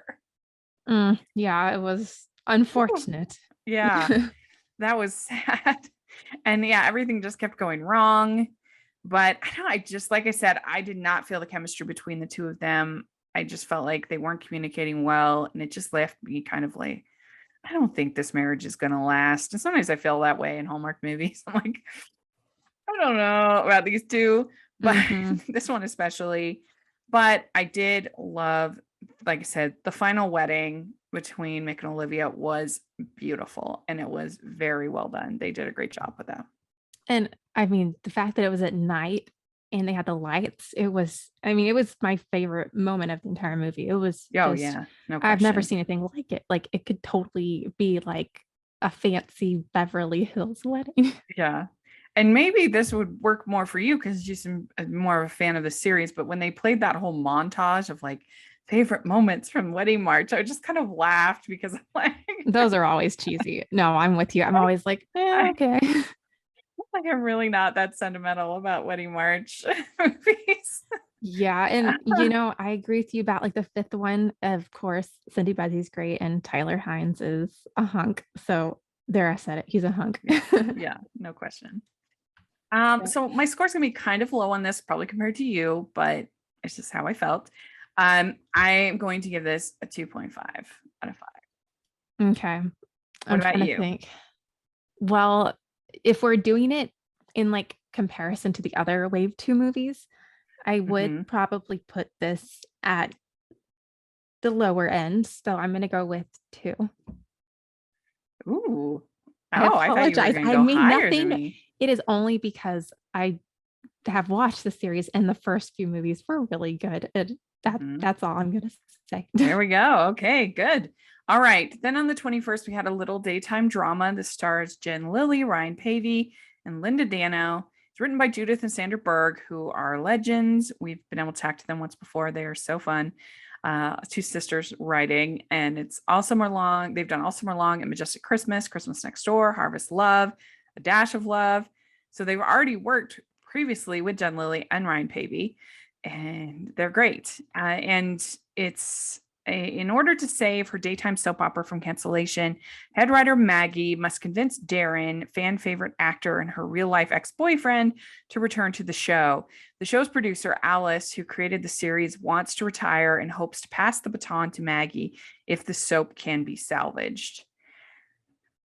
her. Yeah, it was Whew. unfortunate. Yeah, that was sad. And yeah, everything just kept going wrong. But I don't know, I just, like I said, I did not feel the chemistry between the two of them. I just felt like they weren't communicating well. And it just left me kind of like, I don't think this marriage is going to last. And sometimes I feel that way in Hallmark movies. I'm like, I don't know about these two, but Mhm. this one especially. But I did love, like I said, the final wedding between Mick and Olivia was beautiful, and it was very well done. They did a great job with that. And I mean, the fact that it was at night and they had the lights, it was my favorite moment of the entire movie. It was Oh just, yeah, no I've never question. seen anything like it. Like, it could totally be like a fancy Beverly Hills wedding. Yeah. And maybe this would work more for you because you're more of a fan of the series. But when they played that whole montage of like favorite moments from Wedding March, I just kind of laughed because I'm like, Those are always cheesy. No, I'm with you. I'm always like, I, okay. like I'm really not that sentimental about Wedding March movies. Yeah, and I agree with you about like the fifth one. Of course, Cindy Buzzy's great, and Tyler Hines is a hunk. So there, I said it. He's a hunk. Yeah, no question. Yeah. So my score's gonna be kind of low on this, probably compared to you, but it's just how I felt. I am going to give this a 2.5 out of 5. Okay. What I'm about trying to you? think. Well, if we're doing it in like comparison to the other Wave 2 movies, I would Hmm. probably put this at the lower end. So I'm going to go with 2. Ooh. I Oh, I thought you were apologize. going to I go mean higher than nothing. me. It is only because I have watched the series and the first few movies were really good. And Mhm. that's all I'm going to say. There we go. Okay, good. All right. Then on the 21st, we had a little daytime drama. The stars Jen Lilly, Ryan Pavey, and Linda Dano. It's written by Judith and Sandra Berg, who are legends. We've been able to talk to them once before. They are so fun. Two sisters writing, and it's all summer long. They've done all summer long and Majestic Christmas, Christmas Next Door, Harvest Love, A Dash of Love. So they've already worked previously with Jen Lilly and Ryan Pavey, and they're great. And it's In order to save her daytime soap opera from cancellation, head writer Maggie must convince Darren, fan favorite actor and her real life ex boyfriend, to return to the show. The show's producer, Alice, who created the series, wants to retire and hopes to pass the baton to Maggie if the soap can be salvaged.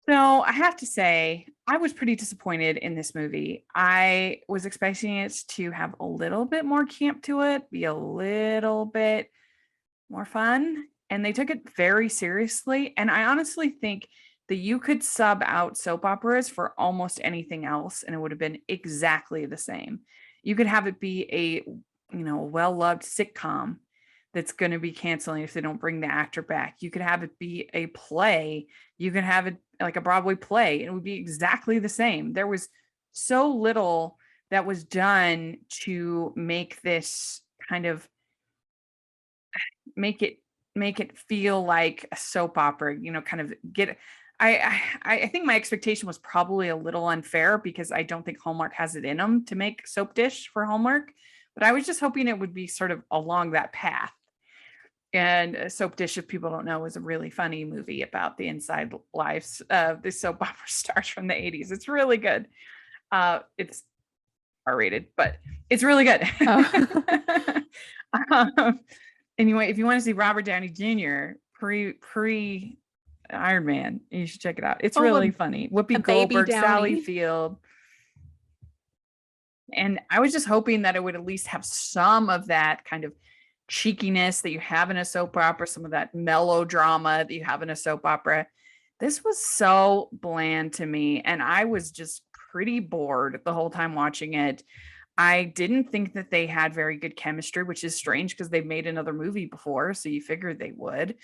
So I have to say, I was pretty disappointed in this movie. I was expecting it to have a little bit more camp to it, be a little bit more fun, and they took it very seriously. And I honestly think that you could sub out soap operas for almost anything else and it would have been exactly the same. You could have it be a well-loved sitcom that's going to be canceling if they don't bring the actor back. You could have it be a play. You could have it like a Broadway play. It would be exactly the same. There was so little that was done to make this kind of make it feel like a soap opera, kind of get I think my expectation was probably a little unfair because I don't think Hallmark has it in them to make soap dish for Hallmark, but I was just hoping it would be sort of along that path. And Soap Dish, if people don't know, is a really funny movie about the inside lives of the soap opera stars from the 80s. It's really good. It's R-rated, but it's really good. Oh. Anyway, if you want to see Robert Downey Jr. pre Iron Man, you should check it out. It's really funny. Whoopi Goldberg, Sally Field. And I was just hoping that it would at least have some of that kind of cheekiness that you have in a soap opera, some of that melodrama that you have in a soap opera. This was so bland to me, and I was just pretty bored the whole time watching it. I didn't think that they had very good chemistry, which is strange because they've made another movie before, so you figured they would.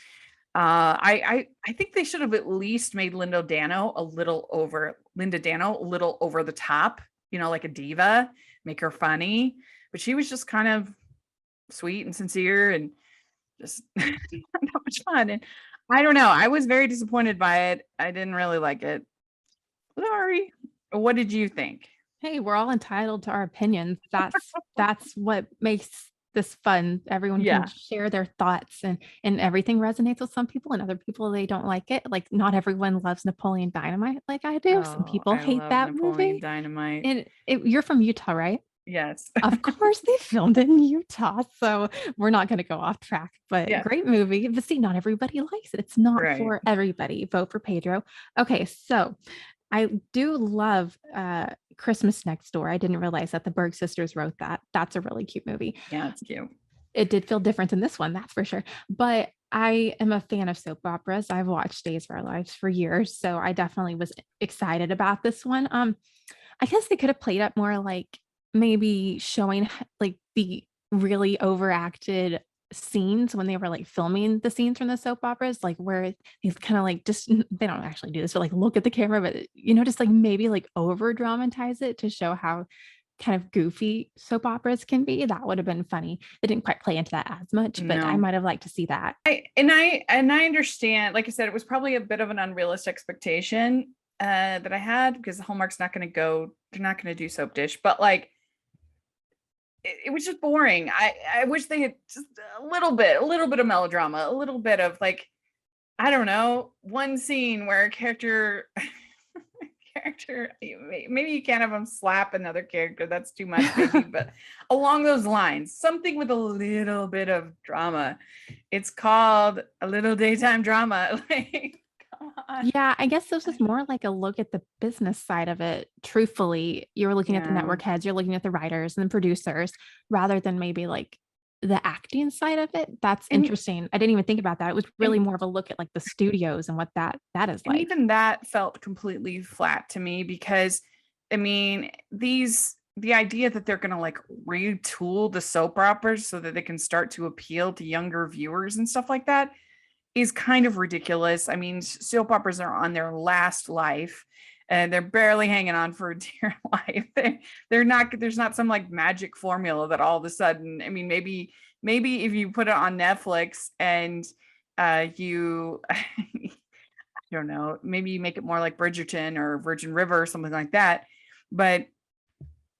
I think they should have at least made Linda Dano a little over the top, like a diva, make her funny. But she was just kind of sweet and sincere and just not that much fun. And I don't know. I was very disappointed by it. I didn't really like it. Sorry. What did you think? Hey, we're all entitled to our opinions. That's what makes this fun. Everyone can share their thoughts, and everything resonates with some people, and other people, they don't like it. Like, not everyone loves Napoleon Dynamite like I do. Some people hate that Napoleon movie. Dynamite. And you're from Utah, right? Yes. Of course they filmed in Utah, so we're not going to go off track, but great movie. But see, not everybody likes it. It's not for everybody. Vote for Pedro. Okay, so I do love Christmas Next Door. I didn't realize that the Berg sisters wrote that. That's a really cute movie. Yeah, it's cute. It did feel different than this one, that's for sure. But I am a fan of soap operas. I've watched Days of Our Lives for years, so I definitely was excited about this one. I guess they could have played up more, like maybe showing like the really overacted scenes when they were like filming the scenes from the soap operas, like where they kind of like just, they don't actually do this, but like look at the camera, but just like maybe like over dramatize it to show how kind of goofy soap operas can be. That would have been funny. It didn't quite play into that as much, but I might have liked to see that. I understand, like I said, it was probably a bit of an unrealistic expectation that I had, because Hallmark's not going to they're not going to do Soap Dish, but like it was just boring. I wish they had just a little bit of melodrama, a little bit of like, I don't know, one scene where a character, maybe you can't have them slap another character. That's too much, maybe, but along those lines, something with a little bit of drama. It's called a little daytime drama. Like, come on. Yeah, I guess this is more like a look at the business side of it. Truthfully, you're looking at the network heads, you're looking at the writers and the producers, rather than maybe like the acting side of it. That's interesting. I didn't even think about that. It was really more of a look at like the studios and what that is like. Even that felt completely flat to me, because I mean, the idea that they're going to like retool the soap operas so that they can start to appeal to younger viewers and stuff like that is kind of ridiculous. I mean, soap operas are on their last life and they're barely hanging on for a dear life. They're not, there's not some like magic formula that all of a sudden, I mean, maybe if you put it on Netflix and you, I don't know, maybe you make it more like Bridgerton or Virgin River or something like that. But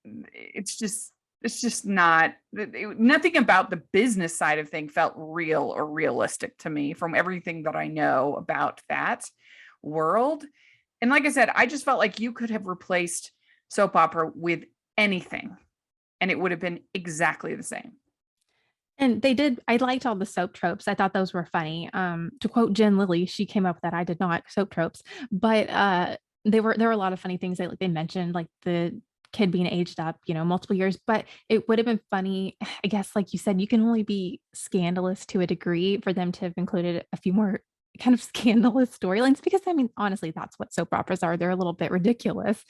it's just, it's just not, nothing about the business side of things felt real or realistic to me from everything that I know about that world. And like I said, I just felt like you could have replaced soap opera with anything and it would have been exactly the same. And they did, I liked all the soap tropes. I thought those were funny. To quote Jen Lilly, she came up with that. I did not soap tropes, but there were a lot of funny things they mentioned, like the kid being aged up, multiple years. But it would have been funny, I guess, like you said, you can only be scandalous to a degree for them to have included a few more kind of scandalous storylines, because I mean, honestly, that's what soap operas are. They're a little bit ridiculous.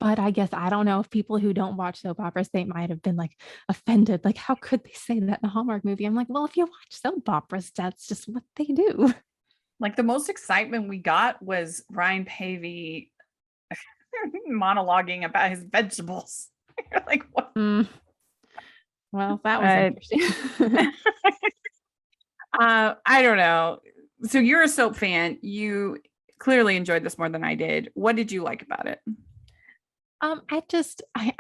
But I guess I don't know if people who don't watch soap operas, they might have been like offended. Like, how could they say that in a Hallmark movie? I'm like, well, if you watch soap operas, that's just what they do. Like the most excitement we got was Ryan Pavey monologuing about his vegetables. You're like, what? Well, that was interesting. I don't know. So you're a soap fan. You clearly enjoyed this more than I did. What did you like about it? I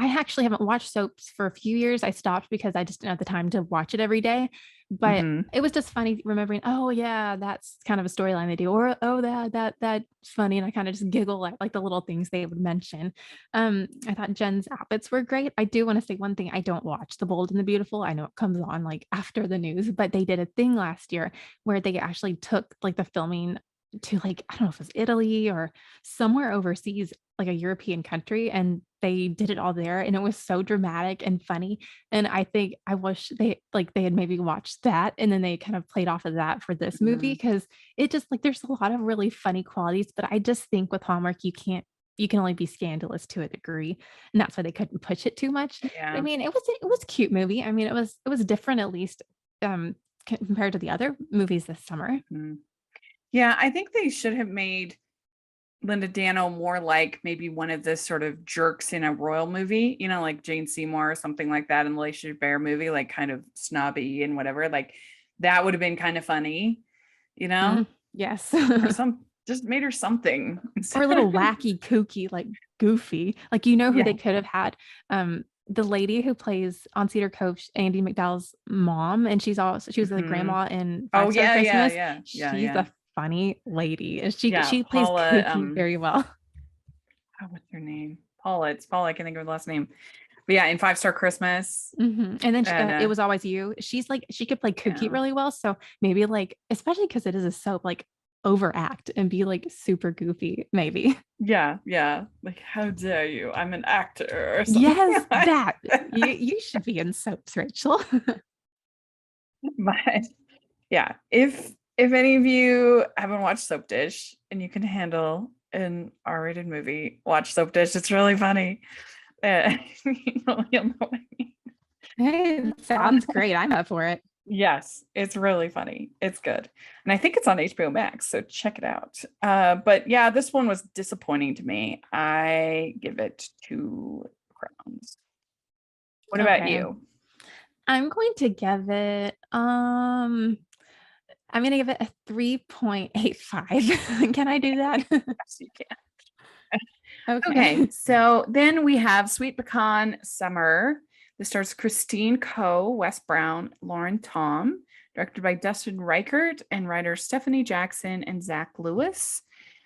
actually haven't watched soaps for a few years. I stopped because I just didn't have the time to watch it every day. But Mhm. it was just funny remembering, oh yeah, that's kind of a storyline they do, or oh that's funny. And I kind of just giggle at like the little things they would mention. I thought Jen's outfits were great. I do want to say one thing. I don't watch The Bold and the Beautiful. I know it comes on like after the news, but they did a thing last year where they actually took like the filming to like, I don't know if it was Italy or somewhere overseas, like a European country, and they did it all there, and it was so dramatic and funny. And I think I wish they had maybe watched that and then they kind of played off of that for this movie, Mhm. because it just like there's a lot of really funny qualities, but I just think with Hallmark you can only be scandalous to a degree, and that's why they couldn't push it too much. But, I Yeah. mean, it was a cute movie. I mean, it was different, at least um compared to the other movies this summer. Mhm. Yeah, I think they should have made Linda Dano more like maybe one of the sort of jerks in a royal movie, like Jane Seymour or something like that in the Lacey Bear movie, like kind of snobby and whatever. Like that would have been kind of funny, you know, Mhm. Yes. or some just made her something. Or a little wacky, kooky, like goofy. Like, who Yeah. they could have had? The lady who plays on Cedar Cove, Andy McDowell's mom, and she was the Mhm. grandma in Oh Five Star yeah, yeah, Christmas. yeah, yeah, She's yeah, a funny lady, and she yeah. she plays Paula, kooky very well. oh, what's her name? Paula. It's Paula. I can think of her last name. But yeah, in Five Star Christmas, And then and It Was Always You. She's like she could play kooky yeah. really well. So maybe like, especially because it is a soap, like overact and be like super goofy, maybe. Yeah, yeah. Like, how dare you? I'm an actor or something Yes, like that that. you should be in soaps, Rachel. But yeah, if any of you haven't watched Soap Dish and you can handle an R-rated movie, watch Soap Dish. It's really funny. You'll know what I mean. Hey, sounds great. I'm up for it. Yes, it's really funny. It's good. And I think it's on HBO Max, so check it out. But yeah, this one was disappointing to me. I give it 2 crowns. What about Okay. you? I'm going to give it I'm gonna give it a 3.85. Can I do that? Yes, you can. Okay, Okay. so then we have Sweet Pecan Summer. This stars Christine Coe, Wes Brown, Lauren Tom, directed by Dustin Reichert and writers Stephanie Jackson and Zach Lewis.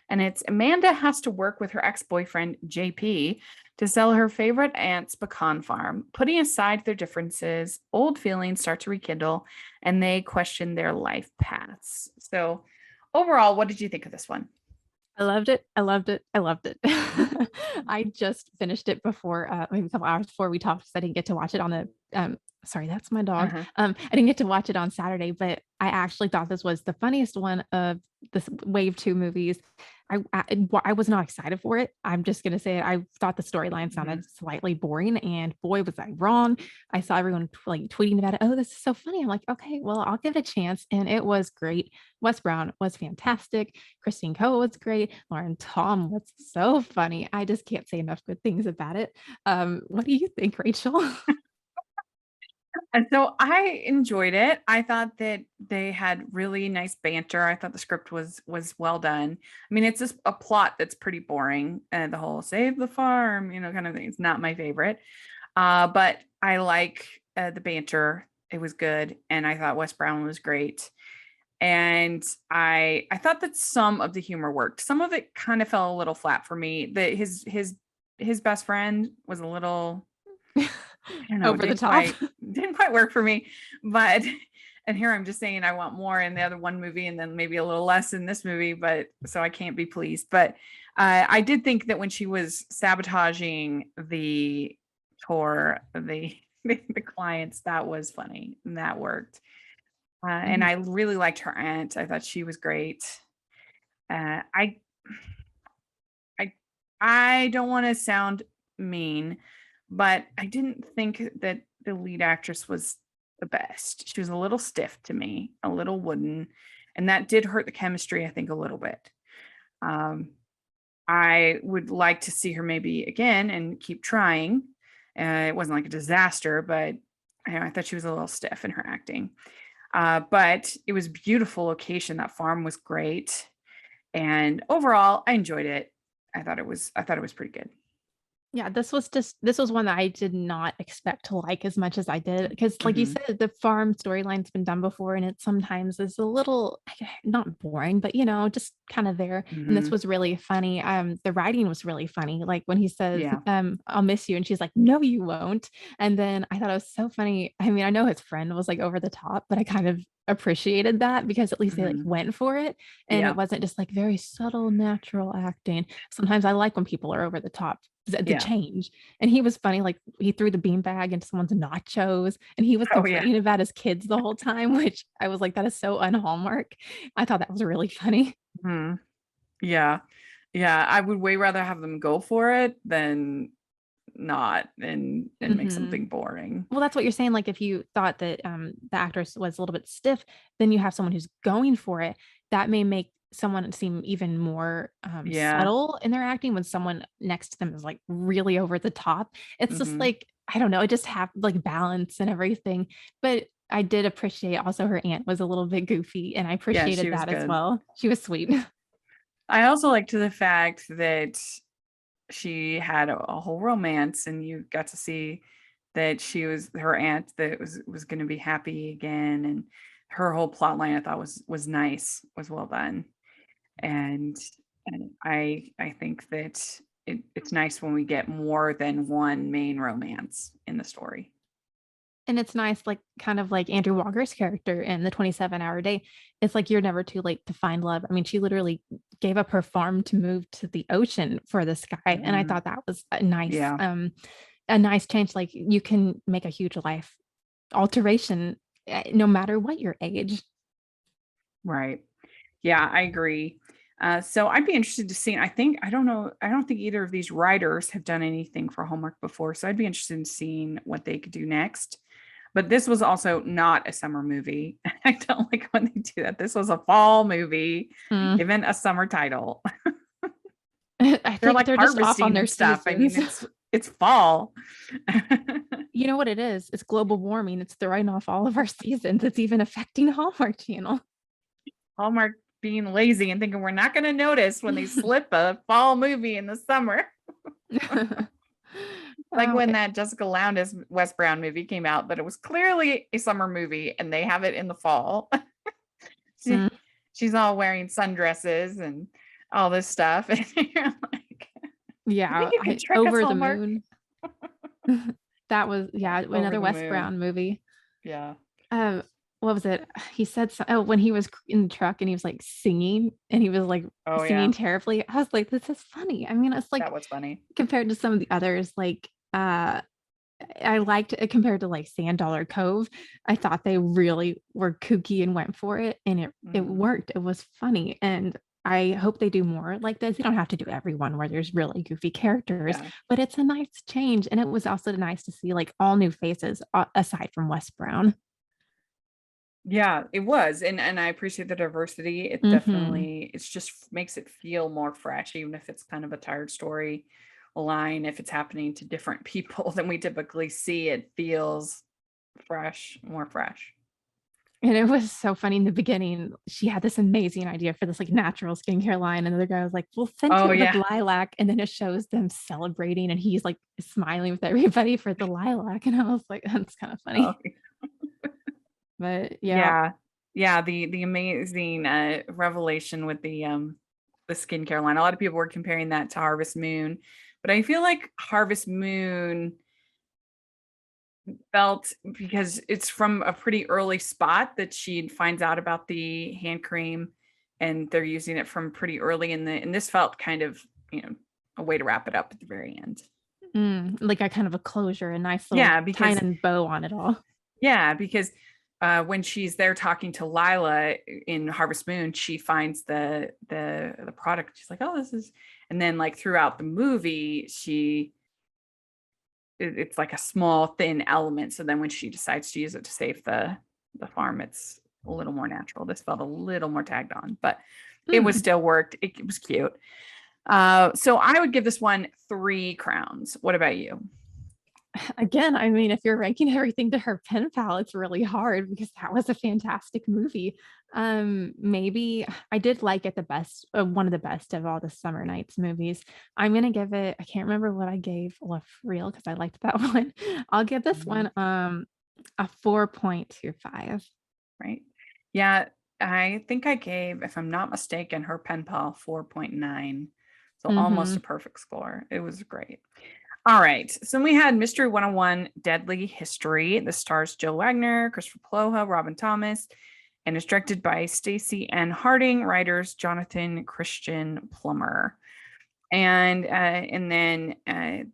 And it's Amanda has to work with her ex-boyfriend JP to sell her favorite aunt's pecan farm. Putting aside their differences, old feelings start to rekindle and they question their life paths. So overall, what did you think of this one? I loved it. I loved it. I loved it. I just finished it before, maybe a couple hours before we talked, because I didn't get to watch it on the sorry, that's my dog. Uh-huh. I didn't get to watch it on Saturday, but I actually thought this was the funniest one of this wave two movies. I was not excited for it. I'm just gonna say it. I thought the storyline Mhm. sounded slightly boring, and boy, was I wrong. I saw everyone like tweeting about it. Oh, this is so funny. I'm like, okay, well, I'll give it a chance, and it was great. Wes Brown was fantastic. Christine Coe was great. Lauren Tom was so funny. I just can't say enough good things about it. What do you think, Rachel? And so I enjoyed it. I thought that they had really nice banter. I thought the script was well done. I mean, it's just a plot that's pretty boring, and the whole save the farm, kind of thing. It's not my favorite. But I like the banter. It was good, and I thought Wes Brown was great. And I thought that some of the humor worked. Some of it kind of fell a little flat for me. That his best friend was a little, I don't know, Over the top. didn't quite work for me. But and here I'm just saying I want more in the other one movie and then maybe a little less in this movie, but so I can't be pleased. But I did think that when she was sabotaging the tour, the clients, that was funny and that worked. And Mhm. I really liked her aunt. I thought she was great. Uh, I I I don't want to sound mean, but I didn't think that the lead actress was the best. She was a little stiff to me, a little wooden, and that did hurt the chemistry, I think, a little bit. Um, I would like to see her maybe again and keep trying. It wasn't like a disaster, but I thought she was a little stiff in her acting. But it was a beautiful location. That farm was great. And overall, I enjoyed it. I thought it was pretty good. Yeah, this was one that I did not expect to like as much as I did because, like you Mhm. said, the farm storyline's been done before, and it sometimes is a little not boring, but just kind of there. And this Mhm. was really funny. The writing was really funny. Like when he says, Yeah. "I'll miss you," and she's like, "No, you won't." And then I thought it was so funny. I mean, I know his friend was like over the top, but I kind of appreciated that because at least they like Mhm. went for it, and it Yeah. wasn't just like very subtle, natural acting. Sometimes I like when people are over the top the Yeah. change. And he was funny, like he threw the beanbag into someone's nachos and he was Oh, yeah. complaining about his kids the whole time, which I was like, that is so un-Hallmark. I thought that was really funny. Mhm. Yeah. Yeah. I would way rather have them go for it than not and make Mhm. something boring. Well, that's what you're saying. Like, if you thought that the actress was a little bit stiff, then you have someone who's going for it. That may make someone seem even more Yeah. subtle in their acting when someone next to them is like really over the top. It's just Mhm. like, I don't know, it just have like balance and everything. But I did appreciate also her aunt was a little bit goofy, and I Yeah, she appreciated was that as good. well. She was sweet. I also liked the fact that she had a whole romance and you got to see that she was her aunt that was going to be happy again, and her whole plot line I thought was nice, was well done. And I think that it's nice when we get more than one main romance in the story. And it's nice, like, kind of like Andrew Walker's character in The 27-Hour Day. It's like you're never too late to find love. I mean, she literally gave up her farm to move to the ocean for this guy, and I Mhm. thought that was Yeah. a nice change. Like, you can make a huge life alteration, no matter what your age. Right. Yeah, I agree. So I'd be interested to see. I think I don't know. I don't think either of these writers have done anything for Hallmark before, so I'd be interested in seeing what they could do next. But this was also not a summer movie. I don't like when they do that. This was a fall movie Mm. given a summer title. I They're think like they're just off on harvesting their and stuff. I mean, seasons. it's fall. You know what it is? It's global warming. It's throwing off all of our seasons. It's even affecting Hallmark Channel. Hallmark being lazy and thinking we're not going to notice when they slip a fall movie in the summer. Like Oh, when that Jessica Lowndes Wes Brown movie came out, but it was clearly a summer movie and they have it in the fall. mm, She's all wearing sundresses and all this stuff. And you're like, you think yeah, you can I trick us, Over the Hallmark? Moon. That was yeah, Over another the Wes moon. Brown movie. Yeah. Um, what was it? He said when he was in the truck and he was like singing and he was like Oh, singing yeah. terribly. I was like, this is funny. I mean, it's like That was funny. compared to some of the others, like I liked it compared to like Sand Dollar Cove. I thought they really were kooky and went for it, and it Hmm. worked. It was funny, and I hope they do more like this. You don't have to do every one where there's really goofy characters, Yeah. but it's a nice change, and it was also nice to see like all new faces aside from Wes Brown. Yeah, it was. And I appreciate the diversity. It Hmm. definitely it's just makes it feel more fresh, even if it's kind of a tired story line. If it's happening to different people than we typically see, it feels fresh, more fresh. And it was so funny in the beginning. She had this amazing idea for this like natural skincare line. And the other guy was like, we'll send Oh you the yeah. lilac. And then it shows them celebrating and he's like smiling with everybody for the lilac. And I was like, that's kind of Oh, funny. But yeah. yeah. Yeah, the amazing revelation with the skincare line. A lot of people were comparing that to Harvest Moon, but I feel like Harvest Moon felt, because it's from a pretty early spot that she finds out about the hand cream, and they're using it from pretty early in and this felt kind of, a way to wrap it up at the very end. Like a kind of a closure, a nice little Yeah, tie because and bow on it all. yeah, because when she's there talking to Lila in Harvest Moon, she finds the product. She's like, "Oh, this is," and then like throughout the movie, it's like a small thin element. So then when she decides to use it to save the farm, it's a little more natural. This felt a little more tagged on, but it was still worked. It was cute. So I would give this one 3 crowns. What about you? Again, I mean, if you're ranking everything to her pen pal, it's really hard because that was a fantastic movie. Maybe I did like it the best, one of the best of all the Summer Nights movies. I'm gonna give it, I can't remember what I gave Love Real because I liked that one. I'll give this one a 4.25. Right. Yeah, I think I gave, if I'm not mistaken, her pen pal 4.9. So almost Mm-hmm. a perfect score. It was great. All right. So we had Mystery 101 Deadly History. This stars Jill Wagner, Christopher Ploha, Robin Thomas, and is directed by Stacey N. Harding, writers Jonathan Christian Plummer. And then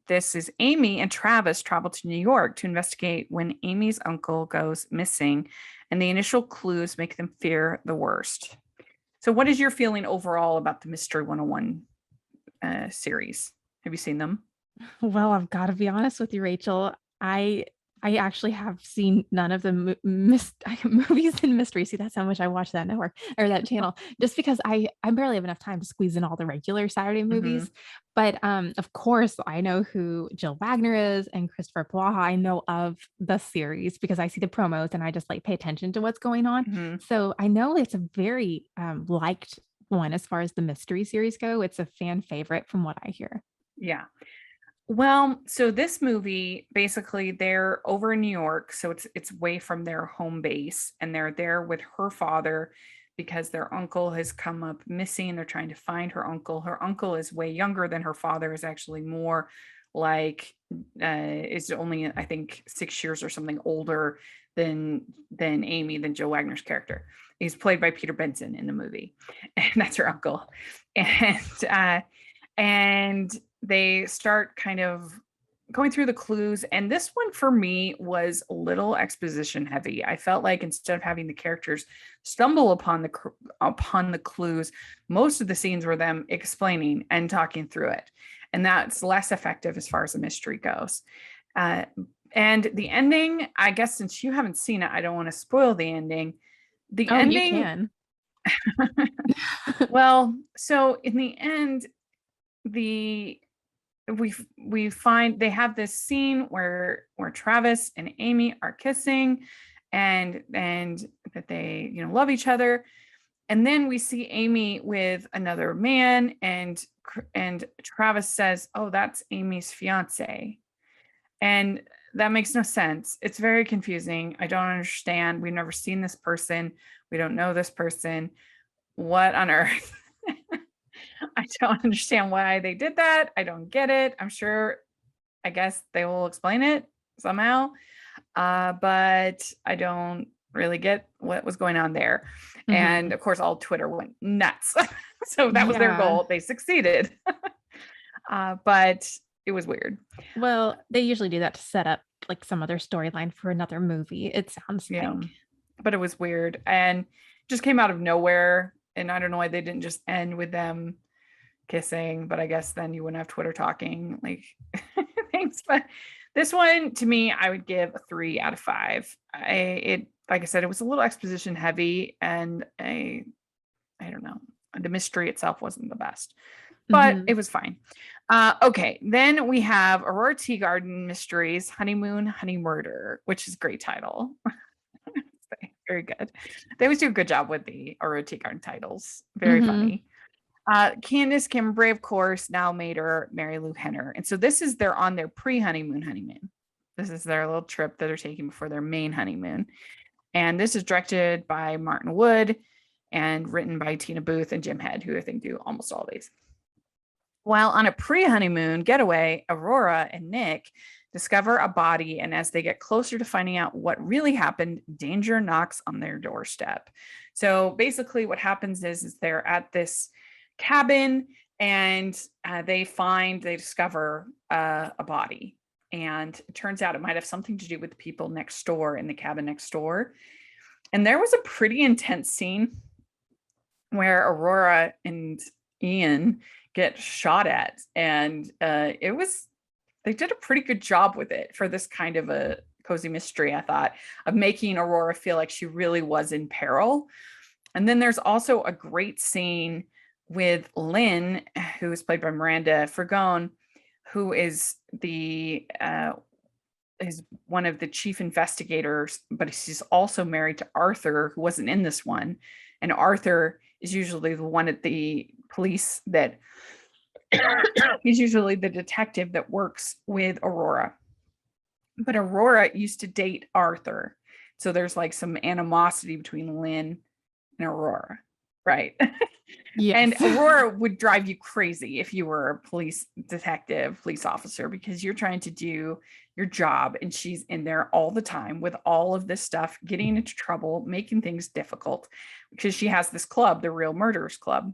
this is Amy and Travis travel to New York to investigate when Amy's uncle goes missing, and the initial clues make them fear the worst. So what is your feeling overall about the Mystery 101 series? Have you seen them? Well, I've got to be honest with you, Rachel. I actually have seen none of the movies and mysteries. See, that's how much I watch that network or that channel, just because I barely have enough time to squeeze in all the regular Saturday Mm-hmm. movies. But of course, I know who Jill Wagner is and Christopher Plaha. I know of the series because I see the promos and I just like pay attention to what's going on. Mm-hmm. So I know it's a very liked one as far as the mystery series go. It's a fan favorite from what I hear. Yeah. Well, so this movie, basically they're over in New York, so it's away from their home base, and they're there with her father because their uncle has come up missing. They're trying to find her uncle. Her uncle is way younger than her father, is actually more like is only I think 6 years or something older than Amy, than Joe Wagner's character. He's played by Peter Benson in the movie, and that's her uncle. And they start kind of going through the clues, and this one for me was a little exposition heavy. I felt like instead of having the characters stumble upon the clues, most of the scenes were them explaining and talking through it, and that's less effective as far as the mystery goes. uh, and the ending, I guess since you haven't seen it, I don't want to spoil the ending. The Oh, you ending, can. well, so in the end, the we find they have this scene where Travis and Amy are kissing, and that they love each other, and then we see Amy with another man, and Travis says, "Oh, that's Amy's fiance," and that makes no sense. It's very confusing. I don't understand. We've never seen this person. We don't know this person. What on earth? I don't understand why they did that. I don't get it. I'm sure, I guess they will explain it somehow. But I don't really get what was going on there. And Mhm. of course, all Twitter went nuts. So that was their Yeah. goal. They succeeded. But it was weird. Well, they usually do that to set up like some other storyline for another movie, it sounds Yeah. like. But it was weird and just came out of nowhere. And I don't know why they didn't just end with them kissing, but I guess then you wouldn't have Twitter talking like things. But this one, to me, I would give a 3 out of 5. It like I said, it was a little exposition heavy, and I don't know, the mystery itself wasn't the best, but Mhm. it was fine. Okay, then we have Aurora Teagarden Mysteries, Honeymoon, Honey Murder, which is a great title. very good. They always do a good job with the Aurora Teagarden titles. Very Mhm. funny. Candace Cameron Bray, of course, now made her Mary Lou Henner. And so they're on their honeymoon. This is their little trip that they're taking before their main honeymoon. And this is directed by Martin Wood and written by Tina Booth and Jim Head, who I think do almost all these. While on a pre-honeymoon getaway, Aurora and Nick discover a body, and as they get closer to finding out what really happened, danger knocks on their doorstep. So basically what happens is they're at this cabin, and they discover a body. And it turns out it might have something to do with the people next door in the cabin next door. And there was a pretty intense scene where Aurora and Ian get shot at, and they did a pretty good job with it for this kind of a cozy mystery, I thought, of making Aurora feel like she really was in peril. And then there's also a great scene with Lynn, who is played by Miranda Fergone, who is is one of the chief investigators, but she's also married to Arthur, who wasn't in this one. And Arthur is usually the one at the police that he's usually the detective that works with Aurora. But Aurora used to date Arthur. So there's like some animosity between Lynn and Aurora, right? Yes. And Aurora would drive you crazy if you were a police officer, because you're trying to do your job and she's in there all the time with all of this stuff, getting into trouble, making things difficult, because she has this club, the Real Murderers Club.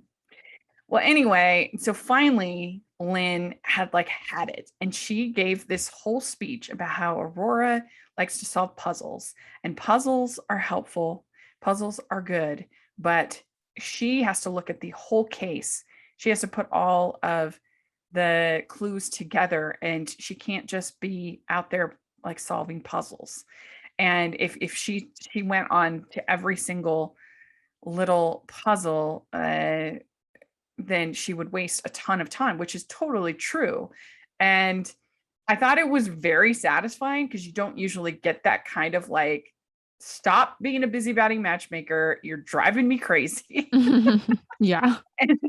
Well, anyway, so finally Lynn had it, and she gave this whole speech about how Aurora likes to solve puzzles, and puzzles are helpful, puzzles are good, but she has to look at the whole case. She has to put all of the clues together, and she can't just be out there like solving puzzles. And if she went on to every single little puzzle, then she would waste a ton of time, which is totally true. And I thought it was very satisfying, because you don't usually get that kind of like, stop being a busybody matchmaker, you're driving me crazy. Yeah. And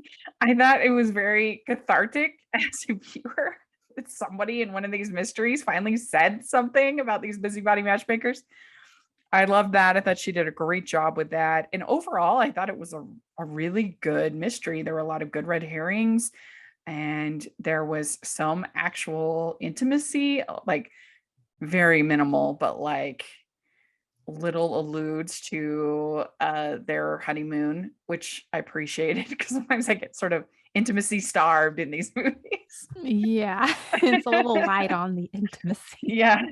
I thought it was very cathartic as a viewer that somebody in one of these mysteries finally said something about these busybody matchmakers. I love that. I thought she did a great job with that. And overall, I thought it was a really good mystery. There were a lot of good red herrings, and there was some actual intimacy, like very minimal, but like little alludes to their honeymoon, which I appreciated, because sometimes I get sort of intimacy starved in these movies. Yeah. It's a little light on the intimacy. Yeah.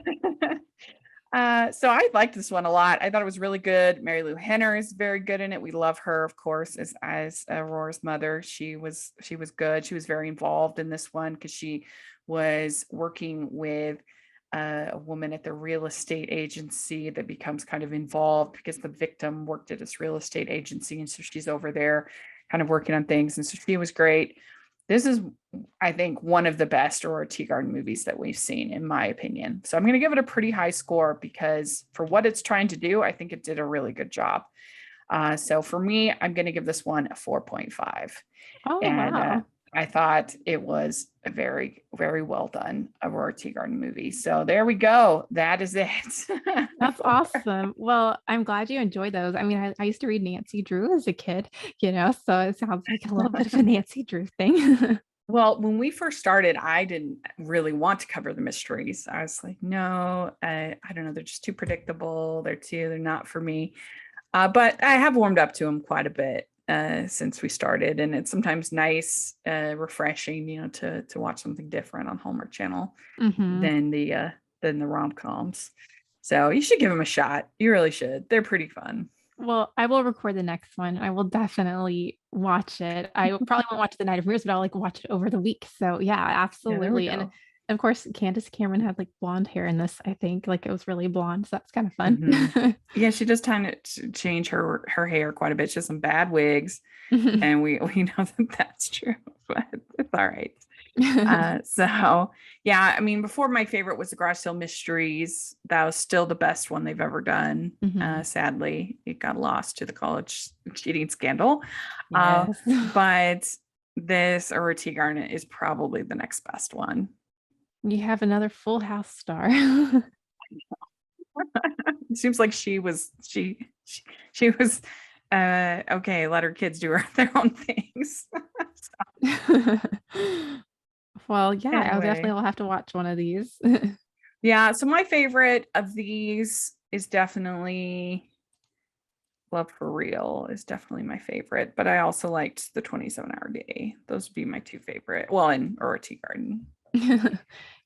So I liked this one a lot. I thought it was really good. Mary Lou Henner is very good in it. We love her, of course, as Aurora's mother. She was good. She was very involved in this one, because she was working with a woman at the real estate agency that becomes kind of involved because the victim worked at this real estate agency. And so she's over there kind of working on things. And so she was great. This is, I think, one of the best Aurora Teagarden movies that we've seen, in my opinion. So I'm going to give it a pretty high score, because for what it's trying to do, I think it did a really good job. So for me, I'm going to give this one a 4.5. Oh, And wow. I thought it was a very, very well done Aurora Teagarden movie. So there we go. That is it. That's awesome. Well, I'm glad you enjoyed those. I mean, I used to read Nancy Drew as a kid, so it sounds like a little bit of a Nancy Drew thing. Well, when we first started, I didn't really want to cover the mysteries. I was like, no, I don't know. They're just too predictable. They're not for me. But I have warmed up to them quite a bit since we started. And it's sometimes nice, refreshing, to watch something different on Hallmark Channel than the rom-coms. So you should give them a shot. You really should. They're pretty fun. Well, I will record the next one. I will definitely watch it. I probably won't watch it the night of premieres, but I'll watch it over the week. So yeah, absolutely. And of course, Candace Cameron had blonde hair in this, I think. It was really blonde. So that's kind of fun. Yeah, she does tend to change her hair quite a bit. She has some bad wigs. And we know that that's true, but it's all right. So yeah, I mean, before my favorite was the Garage Sale Mysteries. That was still the best one they've ever done. Mhm. Sadly, it got lost to the college cheating scandal. Yes. But this Aurora Teagarden is probably the next best one. You have another Full House star. It seems like she was okay, let her kids do their own things. Well, yeah, I'll definitely Anyway, will have to watch one of these. yeah, so my favorite of these is definitely Love for Real is definitely my favorite, but I also liked the 27-hour day. Those would be my two favorite. Well, in Aurora Garden.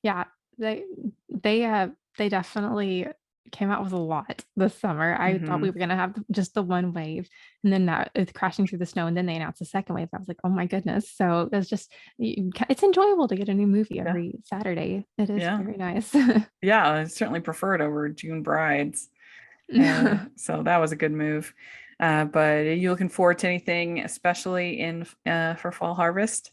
Yeah, they they definitely came out with a lot this summer. I thought we Mhm. were gonna have just the one wave, and then that it's crashing through the snow, and then they announced the second wave. I was like, oh my goodness! So it's just it's enjoyable to get a new movie Yeah. every Saturday. It is Yeah. very nice. Yeah, I certainly prefer it over June Brides. So that was a good move. But are you looking forward to anything, especially in for fall harvest?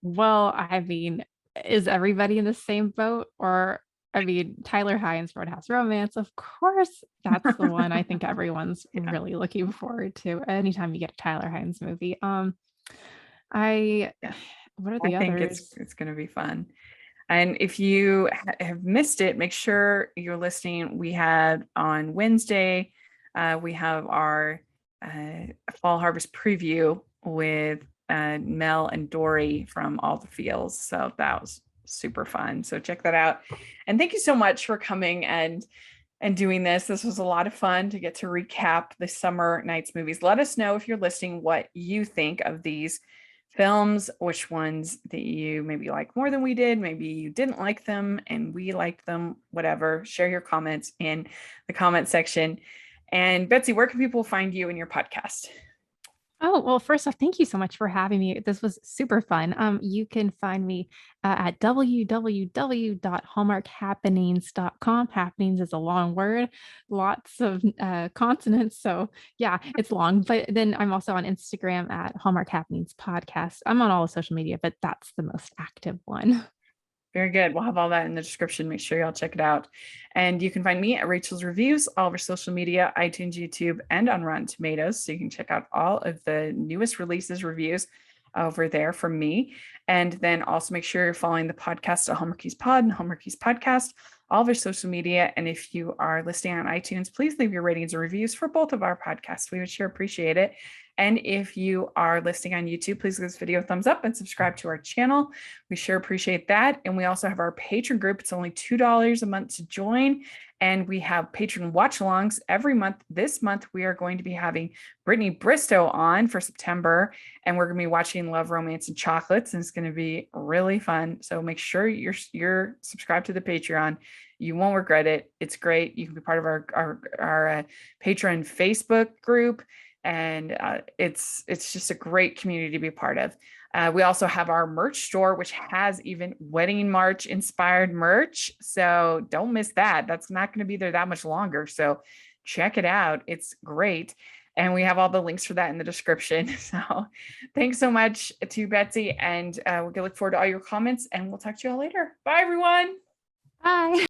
Well, I mean, is everybody in the same boat? Or, I mean, Tyler Hynes' Roadhouse Romance, of course, that's the one I think everyone's Yeah, really looking forward to anytime you get a Tyler Hynes movie. I, yeah. what are I the think others? it's going to be fun. And if you have missed it, make sure you're listening. We had on Wednesday, we have our fall harvest preview with Mel and Dory from All the Fields. So that was super fun. So check that out. And thank you so much for coming and doing this. This was a lot of fun to get to recap the summer nights movies. Let us know if you're listening what you think of these films, which ones that you maybe like more than we did, maybe you didn't like them and we liked them, whatever. Share your comments in the comment section. And Betsie, where can people find you in your podcast? Oh, well, first off, thank you so much for having me. This was super fun. You can find me at www.hallmarkhappenings.com. Happenings is a long word, lots of consonants. So yeah, it's long. But then I'm also on Instagram at Hallmark Happenings Podcast. I'm on all the social media, but that's the most active one. Very good. We'll have all that in the description. Make sure y'all check it out. And you can find me at Rachel's Reviews, all of our social media, iTunes, YouTube, and on Rotten Tomatoes. So you can check out all of the newest releases, reviews over there from me. And then also make sure you're following the podcast at Hallmarkies Pod and Hallmarkies Podcast, all of our social media. And if you are listening on iTunes, please leave your ratings and reviews for both of our podcasts. We would sure appreciate it. And if you are listening on YouTube, please give this video a thumbs up and subscribe to our channel. We sure appreciate that. And we also have our patron group. It's only $2 a month to join. And we have patron watch alongs every month. This month, we are going to be having Brittany Bristow on for September. And we're going to be watching Love, Romance, and Chocolates. And it's going to be really fun. So make sure you're subscribed to the Patreon. You won't regret it. It's great. You can be part of our patron Facebook group. And it's just a great community to be a part of. We also have our merch store, which has even Wedding March inspired merch. So don't miss that. That's not going to be there that much longer. So check it out. It's great. And we have all the links for that in the description. So thanks so much to Betsie. And we're going to look forward to all your comments. And we'll talk to you all later. Bye, everyone. Bye.